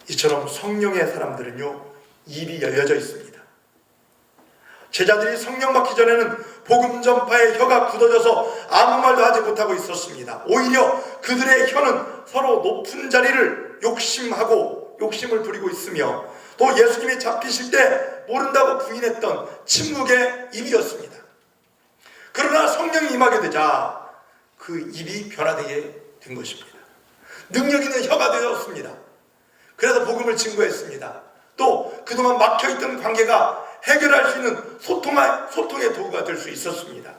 S1: 이처럼 성령의 사람들은요, 입이 열려져 있습니다. 제자들이 성령 받기 전에는 복음 전파의 혀가 굳어져서 아무 말도 하지 못하고 있었습니다. 오히려 그들의 혀는 서로 높은 자리를 욕심을 부리고 있으며, 또 예수님이 잡히실 때 모른다고 부인했던 침묵의 입이었습니다. 그러나 성령이 임하게 되자 그 입이 변화되게 된 것입니다. 능력 있는 혀가 되었습니다. 그래서 복음을 증거했습니다. 또 그동안 막혀있던 관계가 해결할 수 있는 소통의 도구가 될 수 있었습니다.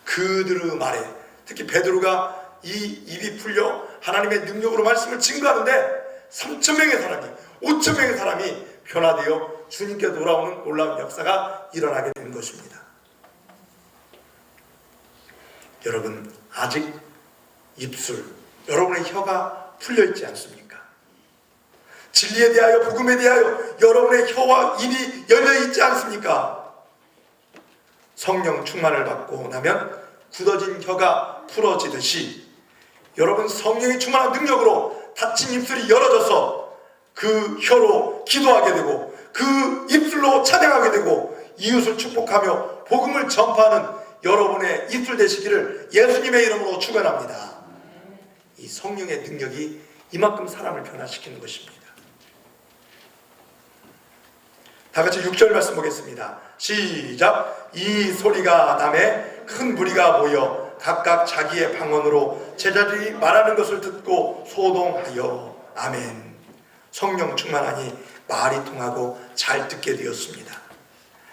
S1: 그들의 말에, 특히 베드로가 이 입이 풀려 하나님의 능력으로 말씀을 증거하는데 3,000명의 사람이, 5,000명의 사람이 변화되어 주님께 돌아오는 놀라운 역사가 일어나게 되는 것입니다. 여러분, 아직 입술, 여러분의 혀가 풀려있지 않습니까? 진리에 대하여, 복음에 대하여 여러분의 혀와 입이 열려있지 않습니까? 성령 충만을 받고 나면 굳어진 혀가 풀어지듯이 여러분 성령이 충만한 능력으로 닫힌 입술이 열어져서 그 혀로 기도하게 되고, 그 입술로 찬양하게 되고, 이웃을 축복하며 복음을 전파하는 여러분의 입술 되시기를 예수님의 이름으로 축원합니다. 이 성령의 능력이 이만큼 사람을 변화시키는 것입니다. 다 같이 6절 말씀 보겠습니다. 시작. 이 소리가 나매 큰 무리가 모여 각각 자기의 방언으로 제자들이 말하는 것을 듣고 소동하여. 아멘. 성령 충만하니 말이 통하고 잘 듣게 되었습니다.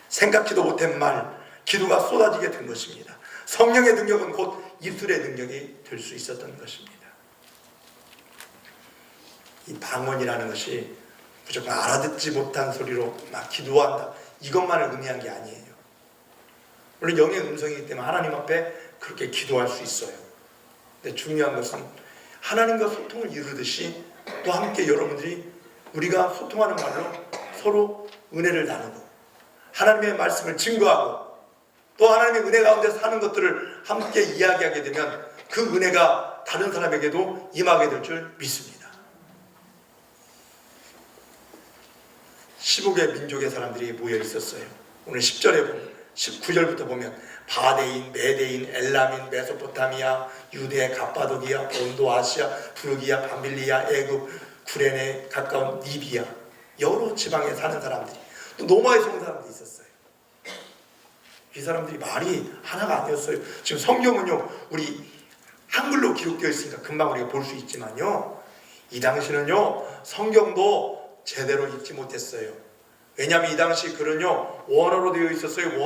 S1: 생각지도 못한 말, 기도가 쏟아지게 된 것입니다. 성령의 능력은 곧 입술의 능력이 될 수 있었던 것입니다. 이 방언이라는 것이 무조건 알아듣지 못한 소리로 막 기도한다, 이것만을 의미한 게 아니에요. 물론 영의 음성이기 때문에 하나님 앞에 그렇게 기도할 수 있어요. 근데 중요한 것은 하나님과 소통을 이루듯이 또 함께 여러분들이 우리가 소통하는 말로 서로 은혜를 나누고 하나님의 말씀을 증거하고 또 하나님의 은혜 가운데 사는 것들을 함께 이야기하게 되면 그 은혜가 다른 사람에게도 임하게 될 줄 믿습니다. 15개 민족의 사람들이 모여 있었어요. 오늘 10절에 보면, 19절부터 보면 바데인, 메데인, 엘라민, 메소포타미아, 유대, 갑바도기아, 본도, 아시아, 부르기아, 밤빌리아, 애굽, 구레네 가까운 리비아, 여러 지방에 사는 사람들이, 또 노마에서 온 사람들이 있었어요. 이 사람들이 말이 하나가 아니었어요. 지금 성경은요, 우리 한글로 기록되어 있으니까 금방 우리가 볼 수 있지만요, 이 당시는요 성경도 제대로 읽지 못했어요. 왜냐하면 이 당시 글은요 원어로 되어 있었어요.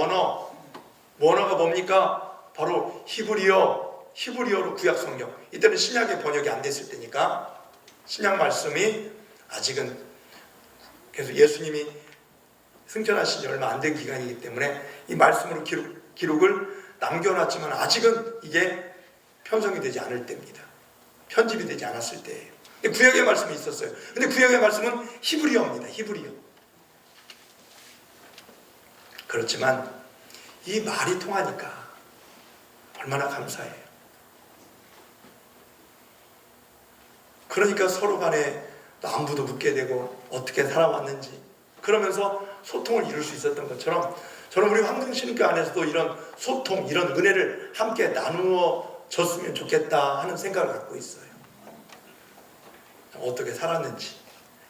S1: 원어가 뭡니까? 바로 히브리어로 구약 성경. 이때는 신약의 번역이 안 됐을 때니까 신약 말씀이 아직은, 그래서 예수님이 승천하신 지 얼마 안 된 기간이기 때문에 이 말씀으로 기록을 남겨놨지만 아직은 이게 편성이 되지 않을 때입니다. 편집이 되지 않았을 때예요. 근데 구약의 말씀이 있었어요. 근데 구약의 말씀은 히브리어입니다. 히브리어. 그렇지만 이 말이 통하니까 얼마나 감사해요. 그러니까 서로 간에 안부도 묻게 되고 어떻게 살아왔는지 그러면서 소통을 이룰 수 있었던 것처럼, 저는 우리 황등신교 안에서도 이런 소통, 이런 은혜를 함께 나누어 줬으면 좋겠다 하는 생각을 갖고 있어요. 어떻게 살았는지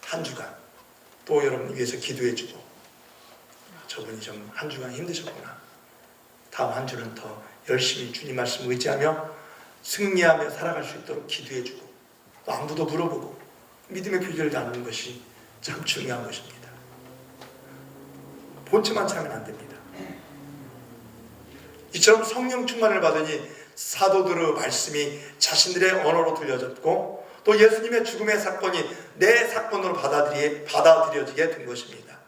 S1: 한 주간 또 여러분 위해서 기도해주고, 저분이 좀 한 주간 힘드셨구나, 다음 한 주는 더 열심히 주님 말씀 의지하며 승리하며 살아갈 수 있도록 기도해주고, 또 안부도 물어보고 믿음의 교제를 나누는 것이 참 중요한 것입니다. 본체만 차면 안 됩니다. 이처럼 성령 충만을 받으니 사도들의 말씀이 자신들의 언어로 들려졌고, 또 예수님의 죽음의 사건이 내 사건으로 받아들여지게 된 것입니다.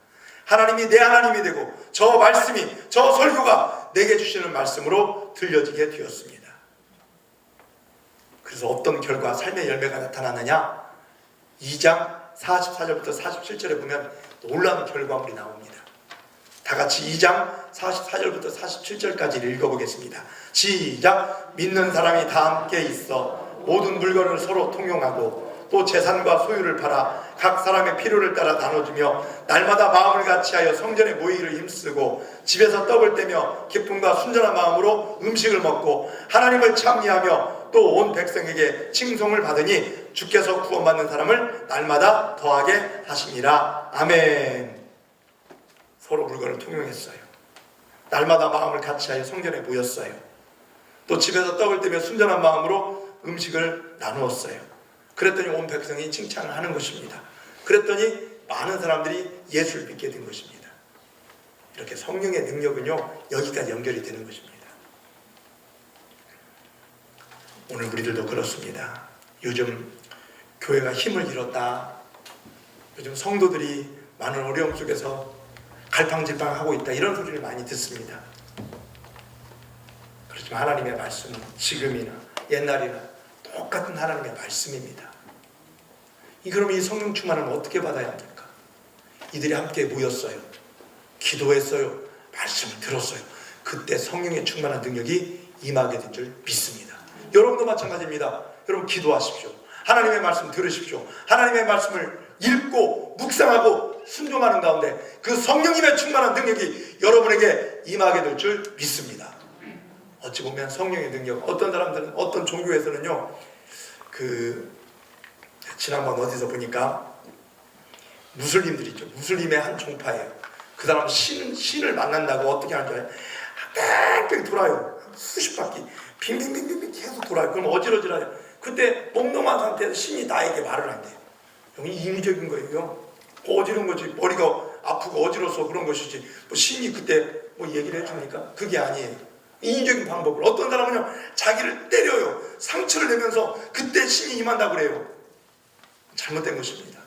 S1: 하나님이 내 하나님이 되고 저 말씀이, 저 설교가 내게 주시는 말씀으로 들려지게 되었습니다. 그래서 어떤 결과, 삶의 열매가 나타나느냐? 2장 44절부터 47절에 보면 놀라운 결과물이 나옵니다. 다 같이 2장 44절부터 47절까지 읽어보겠습니다. 시작. 믿는 사람이 다 함께 있어 모든 물건을 서로 통용하고 또 재산과 소유를 팔아 각 사람의 필요를 따라 나눠주며 날마다 마음을 같이하여 성전에 모이기를 힘쓰고 집에서 떡을 떼며 기쁨과 순전한 마음으로 음식을 먹고 하나님을 찬미하며 또 온 백성에게 칭송을 받으니 주께서 구원받는 사람을 날마다 더하게 하시니라. 아멘. 서로 물건을 통용했어요. 날마다 마음을 같이하여 성전에 모였어요. 또 집에서 떡을 떼며 순전한 마음으로 음식을 나누었어요. 그랬더니 온 백성이 칭찬을 하는 것입니다. 그랬더니 많은 사람들이 예수를 믿게 된 것입니다. 이렇게 성령의 능력은요, 여기까지 연결이 되는 것입니다. 오늘 우리들도 그렇습니다. 요즘 교회가 힘을 잃었다. 요즘 성도들이 많은 어려움 속에서 갈팡질팡하고 있다. 이런 소리를 많이 듣습니다. 그렇지만 하나님의 말씀은 지금이나 옛날이나 똑같은 하나님의 말씀입니다. 그럼 이 성령 충만을 어떻게 받아야 합니까? 이들이 함께 모였어요. 기도했어요. 말씀을 들었어요. 그때 성령의 충만한 능력이 임하게 된 줄 믿습니다. 여러분도 마찬가지입니다. 여러분 기도하십시오. 하나님의 말씀 들으십시오. 하나님의 말씀을 읽고 묵상하고 순종하는 가운데 그 성령님의 충만한 능력이 여러분에게 임하게 될 줄 믿습니다. 어찌 보면 성령의 능력, 어떤 사람들은, 어떤 종교에서는요, 지난번 어디서 보니까 무슬림들이 있죠. 무슬림의 한 종파예요. 그 사람은 신을 만난다고 어떻게 하는 줄 알아요? 뺑뺑 돌아요. 수십 바퀴 빙빙빙빙 계속 돌아요. 그럼 어지러지라요. 그때 몽롱한 상태에서 신이 나에게 말을 한대요. 이게 인위적인 거예요. 어지러운 거지. 머리가 아프고 어지러워서 그런 것이지. 뭐 신이 그때 뭐 얘기를 해줍니까? 그게 아니에요. 인위적인 방법을. 어떤 사람은요, 자기를 때려요. 상처를 내면서 그때 신이 임한다고 그래요. 잘못된 것입니다.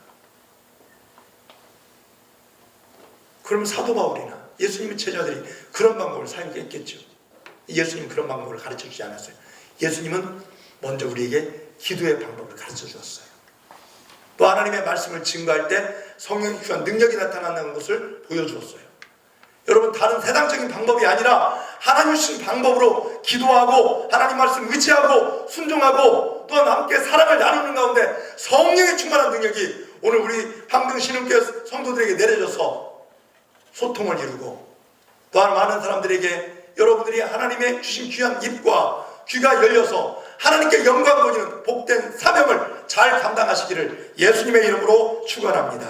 S1: 그러면 사도 바울이나 예수님의 제자들이 그런 방법을 사용했겠죠. 예수님은 그런 방법을 가르쳐 주지 않았어요. 예수님은 먼저 우리에게 기도의 방법을 가르쳐 주었어요. 또 하나님의 말씀을 증거할 때 성령이 주한 능력이 나타나는 것을 보여주었어요. 여러분, 다른 세상적인 방법이 아니라 하나님 주신 방법으로 기도하고 하나님 말씀 의지하고 순종하고 또한 함께 사랑을 나누는 가운데 성령의 충만한 능력이 오늘 우리 황등 신흥교회 성도들에게 내려져서 소통을 이루고 또한 많은 사람들에게 여러분들이 하나님의 주신 귀한 입과 귀가 열려서 하나님께 영광 돌리는 복된 사명을 잘 감당하시기를 예수님의 이름으로 축원합니다.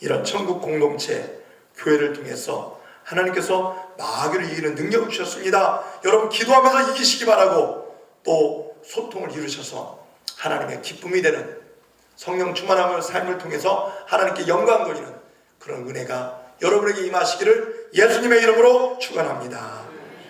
S1: 이런 천국 공동체 교회를 통해서 하나님께서 마귀를 이기는 능력을 주셨습니다. 여러분 기도하면서 이기시기 바라고 또 소통을 이루셔서 하나님의 기쁨이 되는 성령 충만함을 삶을 통해서 하나님께 영광 돌리는 그런 은혜가 여러분에게 임하시기를 예수님의 이름으로 축원합니다.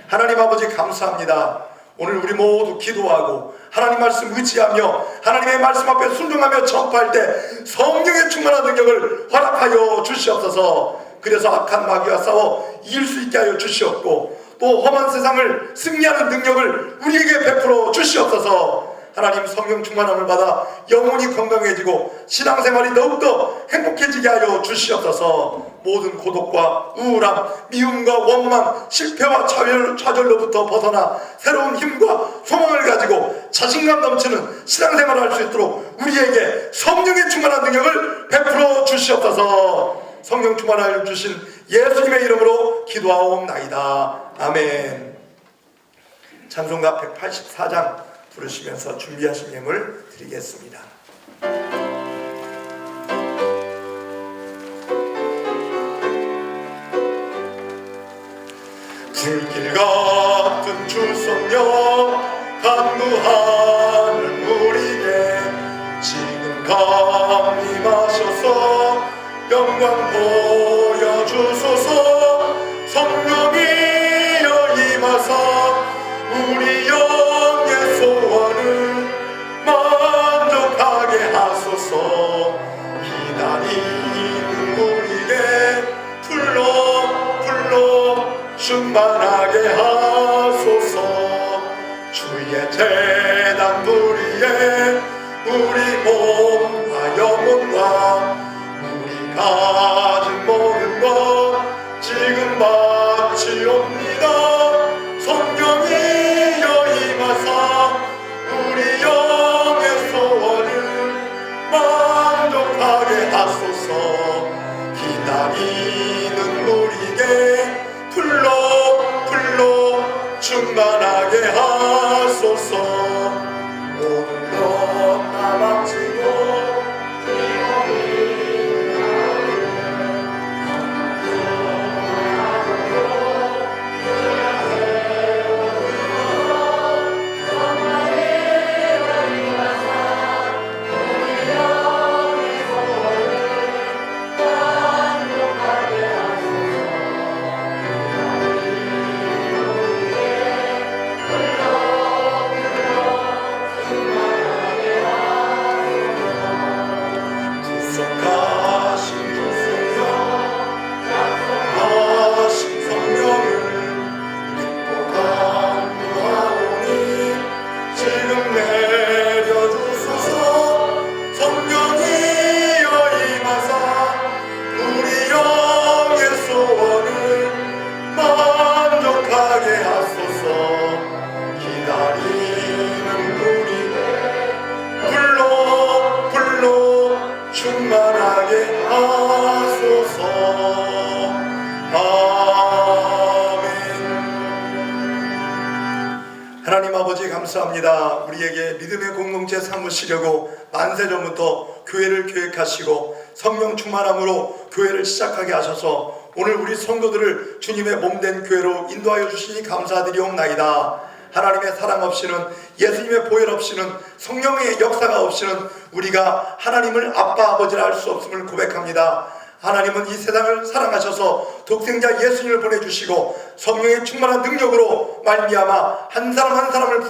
S1: 하나님 아버지 감사합니다. 오늘 우리 모두 기도하고 하나님 말씀 의지하며 하나님의 말씀 앞에 순종하며 전파할 때 성령의 충만한 능력을 허락하여 주시옵소서. 그래서 악한 마귀와 싸워 이길 수 있게 하여 주시옵고 또 험한 세상을 승리하는 능력을 우리에게 베풀어 주시옵소서. 하나님 성령 충만함을 받아 영혼이 건강해지고 신앙생활이 더욱더 행복해지게 하여 주시옵소서. 모든 고독과 우울함, 미움과 원망, 실패와 좌절로부터 벗어나 새로운 힘과 소망을 가지고 자신감 넘치는 신앙생활을 할 수 있도록 우리에게 성령의 충만한 능력을 베풀어 주시옵소서. 성령 충만하여 주신 예수님의 이름으로 기도하옵나이다. 아멘. 찬송가 184장 부르시면서 준비하신 예물 드리겠습니다. 불길 같은 주 성령 간구하는 우리에게 지금 감림하셔서 영광 보여주소서. 성령이여 임하사 우리 영의 소원을 만족하게 하소서. 기다리는 우리에게 불러 충만 우리 몸과 영혼과 우리 가진 모든 것 지금 바치옵니다. 성령이여 임하사 우리 영의 소원을 만족하게 하소서. 기다리는 우리에게 불러 충만하게 하소서. 모든 것 다 바치고 충만하게 하소서. 아멘. 하나님 아버지 감사합니다. 우리에게 믿음의 공동체 삼으시려고 만세전부터 교회를 계획하시고 성령 충만함으로 교회를 시작하게 하셔서 오늘 우리 성도들을 주님의 몸된 교회로 인도하여 주시니 감사드리옵나이다. 하나님의 사랑 없이는, 예수님의 보혈 없이는, 성령의 역사가 없이는 우리가 하나님을 아빠 아버지라 할 수 없음을 고백합니다. 하나님은 이 세상을 사랑하셔서 독생자 예수님을 보내주시고 성령의 충만한 능력으로 말미암아 한 사람 한 사람을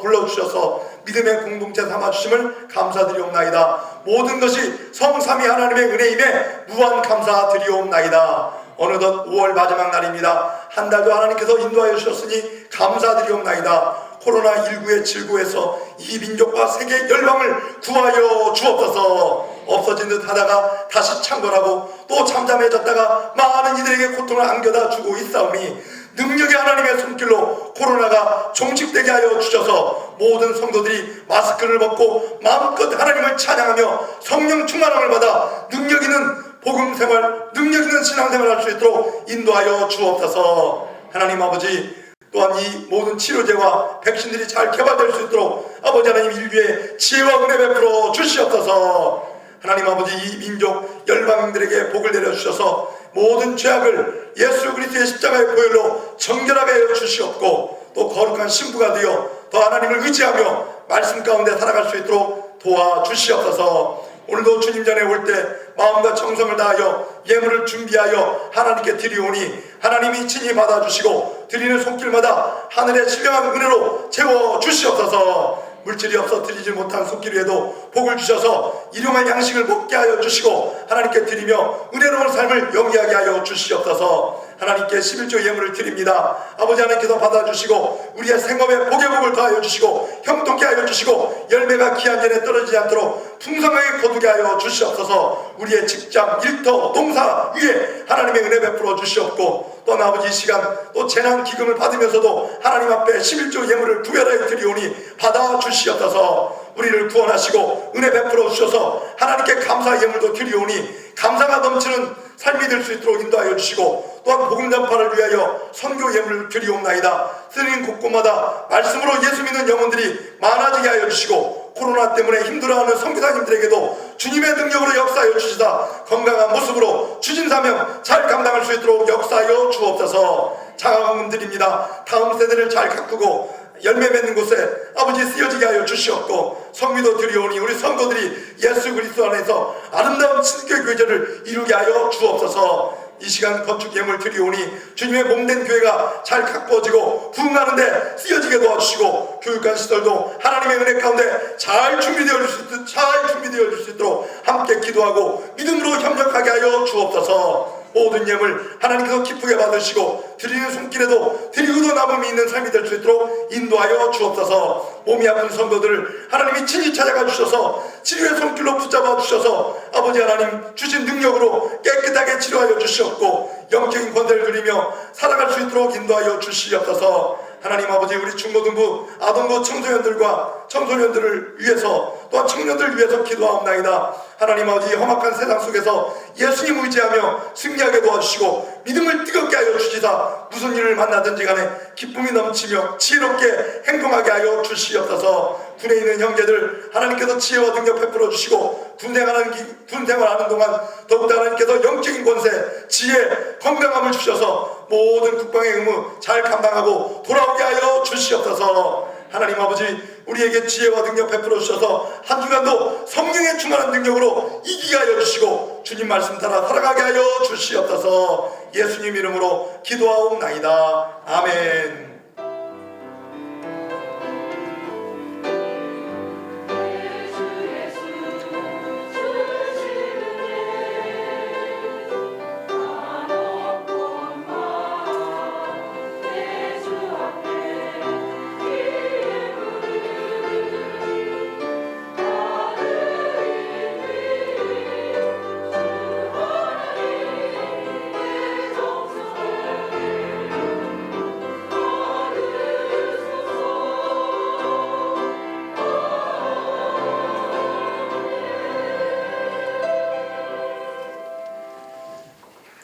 S1: 불러주셔서 믿음의 공동체 삼아주심을 감사드리옵나이다. 모든 것이 성삼위 하나님의 은혜임에 무한 감사드리옵나이다. 어느덧 5월 마지막 날입니다. 한 달도 하나님께서 인도하여 주셨으니 감사드리옵나이다. 코로나19의 질고에서 이 민족과 세계 열방을 구하여 주옵소서. 없어진 듯 하다가 다시 창궐하고 또 잠잠해졌다가 많은 이들에게 고통을 안겨다 주고 있사오니 능력의 하나님의 손길로 코로나가 종식되게 하여 주셔서 모든 성도들이 마스크를 벗고 마음껏 하나님을 찬양하며 성령 충만함을 받아 능력 있는 복음생활, 능력 있는 신앙생활을 할 수 있도록 인도하여 주옵소서. 하나님 아버지, 또한 이 모든 치료제와 백신들이 잘 개발될 수 있도록 아버지 하나님 인류의 지혜와 은혜 베풀어 주시옵소서. 하나님 아버지, 이 민족 열방들에게 복을 내려주셔서 모든 죄악을 예수 그리스도의 십자가의 보혈로 정결하게 하여 주시옵고 또 거룩한 신부가 되어 더 하나님을 의지하며 말씀 가운데 살아갈 수 있도록 도와주시옵소서. 오늘도 주님 전에 올 때 마음과 정성을 다하여 예물을 준비하여 하나님께 드리오니 하나님이 친히 받아주시고 드리는 손길마다 하늘의 신령한 은혜로 채워주시옵소서. 물질이 없어 드리지 못한 손길 위에도 복을 주셔서 일용할 양식을 먹게 하여 주시고 하나님께 드리며 은혜로운 삶을 영위하게 하여 주시옵소서. 하나님께 11조 예물을 드립니다. 아버지 하나님께서 받아주시고 우리의 생업에 복의 복을 더하여 주시고 형통케 하여 주시고 열매가 기한 전에 떨어지지 않도록 풍성하게 거두게 하여 주시옵소서. 우리의 직장, 일터, 농사 위에 하나님의 은혜 베풀어 주시옵고 또 아버지 이 시간 또 재난 기금을 받으면서도 하나님 앞에 11조 예물을 구별하여 드리오니 받아 주시옵소서. 우리를 구원하시고 은혜 베풀어 주셔서 하나님께 감사 예물도 드리오니 감사가 넘치는 삶이 될 수 있도록 인도하여 주시고 또한 복음 전파를 위하여 선교 예물을 드리옵나이다. 쓰는 곳곳마다 말씀으로 예수 믿는 영혼들이 많아지게 하여 주시고 코로나 때문에 힘들어하는 선교사님들에게도 주님의 능력으로 역사하여 주시다 건강한 모습으로 주신 사명 잘 감당할 수 있도록 역사하여 주옵소서. 장학금 드립니다. 다음 세대를 잘 가꾸고 열매 맺는 곳에 아버지 쓰여지게 하여 주시옵고 성미도 드리오니 우리 성도들이 예수 그리스도 안에서 아름다운 친교 교제를 이루게 하여 주옵소서. 이 시간 건축 예물 드리오니 주님의 몸된 교회가 잘 가꾸어지고 부흥하는데 쓰여지게 도와주시고 교육관 시설도 하나님의 은혜 가운데 잘 준비되어 줄 수 있도록 함께 기도하고 믿음으로 협력하게 하여 주옵소서. 모든 예물 하나님께서 기쁘게 받으시고 드리는 손길에도 드리고도 남음이 있는 삶이 될 수 있도록 인도하여 주옵소서. 몸이 아픈 성도들을 하나님이 친히 찾아가 주셔서 치료의 손길로 붙잡아 주셔서 아버지 하나님 주신 능력으로 깨끗하게 치료하여 주시옵고 영적인 권세를 누리며 살아갈 수 있도록 인도하여 주시옵소서. 하나님 아버지, 우리 중고등부, 아동부 청소년들과 청소년들을 위해서 또한 청년들을 위해서 기도하옵나이다. 하나님 아버지, 험악한 세상 속에서 예수님 의지하며 승리하게 도와주시고 믿음을 뜨겁게 하여 주시사 무슨 일을 만나든지 간에 기쁨이 넘치며 지혜롭게 행동하게 하여 주시옵소서. 군에 있는 형제들 하나님께서 지혜와 능력 베풀어 주시고 군 생활하는 동안 더욱더 하나님께서 영적인 권세, 지혜, 건강함을 주셔서 모든 국방의 의무 잘 감당하고 돌아오게 하여 주시옵소서. 하나님 아버지, 우리에게 지혜와 능력 베풀어 주셔서 한 주간도 성령의 충만한 능력으로 이기게 하여 주시고 주님 말씀 따라 살아가게 하여 주시옵소서. 예수님 이름으로 기도하옵나이다. 아멘.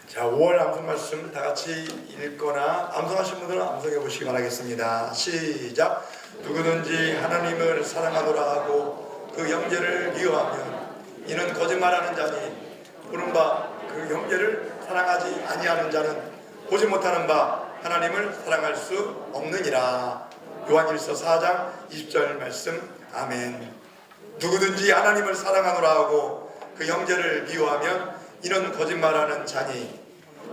S1: 자, 5월 암송 말씀 다 같이 읽거나 암송하신 분들은 암송해 보시기 바라겠습니다. 시작. 누구든지 하나님을 사랑하노라 하고 그 형제를 미워하면 이는 거짓말하는 자니 보는 바 그 형제를 사랑하지 아니하는 자는 보지 못하는 바 하나님을 사랑할 수 없느니라. 요한일서 4장 20절 말씀. 아멘. 누구든지 하나님을 사랑하노라 하고 그 형제를 미워하면 이는 거짓말하는 자니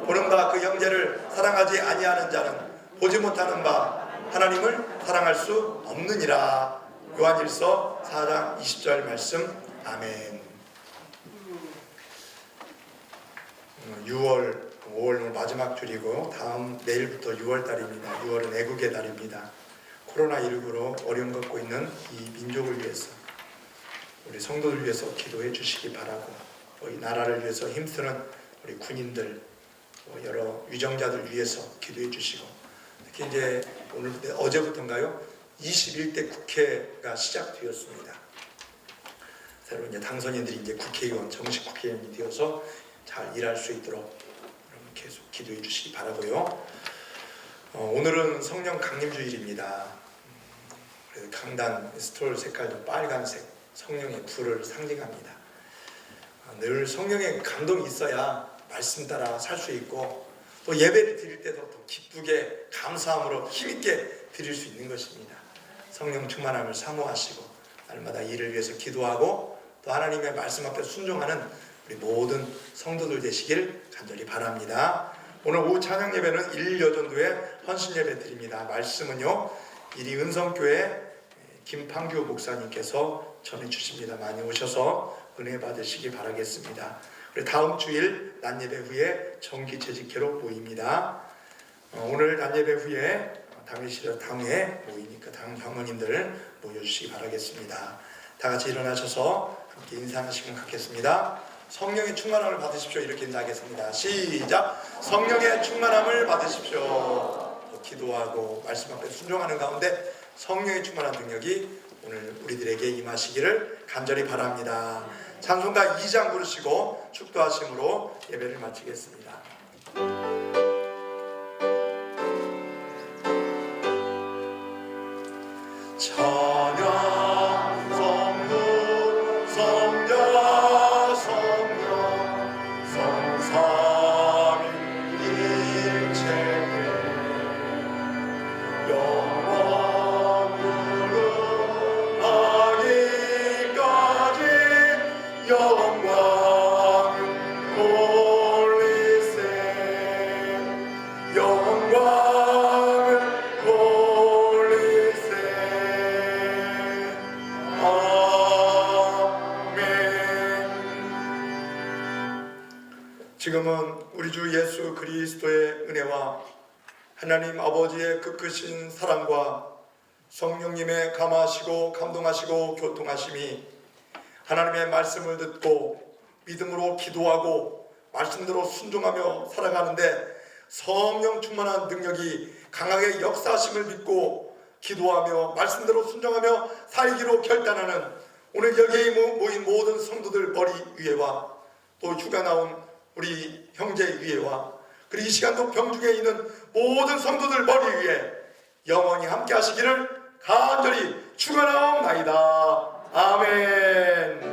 S1: 보는 바 그 형제를 사랑하지 아니하는 자는 보지 못하는 바 하나님을 사랑할 수 없느니라. 요한일서 4장 20절 말씀. 아멘. 5월 마지막 주이고 다음 내일부터 6월달입니다. 6월은 애국의 달입니다. 코로나19로 어려움 겪고 있는 이 민족을 위해서, 우리 성도들 위해서 기도해 주시기 바라고, 이 나라를 위해서 힘쓰는 우리 군인들, 여러 유정자들 위해서 기도해 주시고, 특히 이제 오늘 어제부터인가요? 21대 국회가 시작되었습니다. 새로 이제 당선인들이 이제 국회의원, 정식 국회의원이 되어서 잘 일할 수 있도록 계속 기도해 주시기 바라고요. 오늘은 성령 강림주일입니다. 그래서 강단 스톨 색깔도 빨간색, 성령의 불을 상징합니다. 늘 성령의 감동이 있어야 말씀 따라 살 수 있고 또 예배를 드릴 때도 더 기쁘게 감사함으로 힘있게 드릴 수 있는 것입니다. 성령 충만함을 사모하시고 날마다 이를 위해서 기도하고 또 하나님의 말씀 앞에 순종하는 우리 모든 성도들 되시길 간절히 바랍니다. 오늘 오후 찬양 예배는 1여전도의 헌신 예배 드립니다. 말씀은요, 이리 은성교회 김판규 목사님께서 전해 주십니다. 많이 오셔서 은혜 받으시기 바라겠습니다. 우리 다음 주일 낮예배 후에 정기 재직회로 모입니다. 오늘 낮예배 후에 당일시로 당회 모이니까 당 장로님들 모여주시기 바라겠습니다. 다 같이 일어나셔서 함께 인사하는 시간 갖겠습니다. 성령의 충만함을 받으십시오. 이렇게 인사하겠습니다. 시작. 성령의 충만함을 받으십시오. 기도하고 말씀 앞에 순종하는 가운데 성령의 충만한 능력이 오늘 우리들에게 임하시기를 간절히 바랍니다. 찬송가 2장 부르시고 축도하심으로 예배를 마치겠습니다. 지금은 우리 주 예수 그리스도의 은혜와 하나님 아버지의 그 크신 사랑과 성령님의 감화하시고 감동하시고 교통하심이 하나님의 말씀을 듣고 믿음으로 기도하고 말씀대로 순종하며 살아가는데 성령 충만한 능력이 강하게 역사하심을 믿고 기도하며 말씀대로 순종하며 살기로 결단하는 오늘 여기에 모인 모든 성도들 머리 위에와 또 휴가 나온 우리 형제 위에와 그리고 이 시간도 병중에 있는 모든 성도들 머리 위에 영원히 함께 하시기를 간절히 축원하옵나이다. 아멘.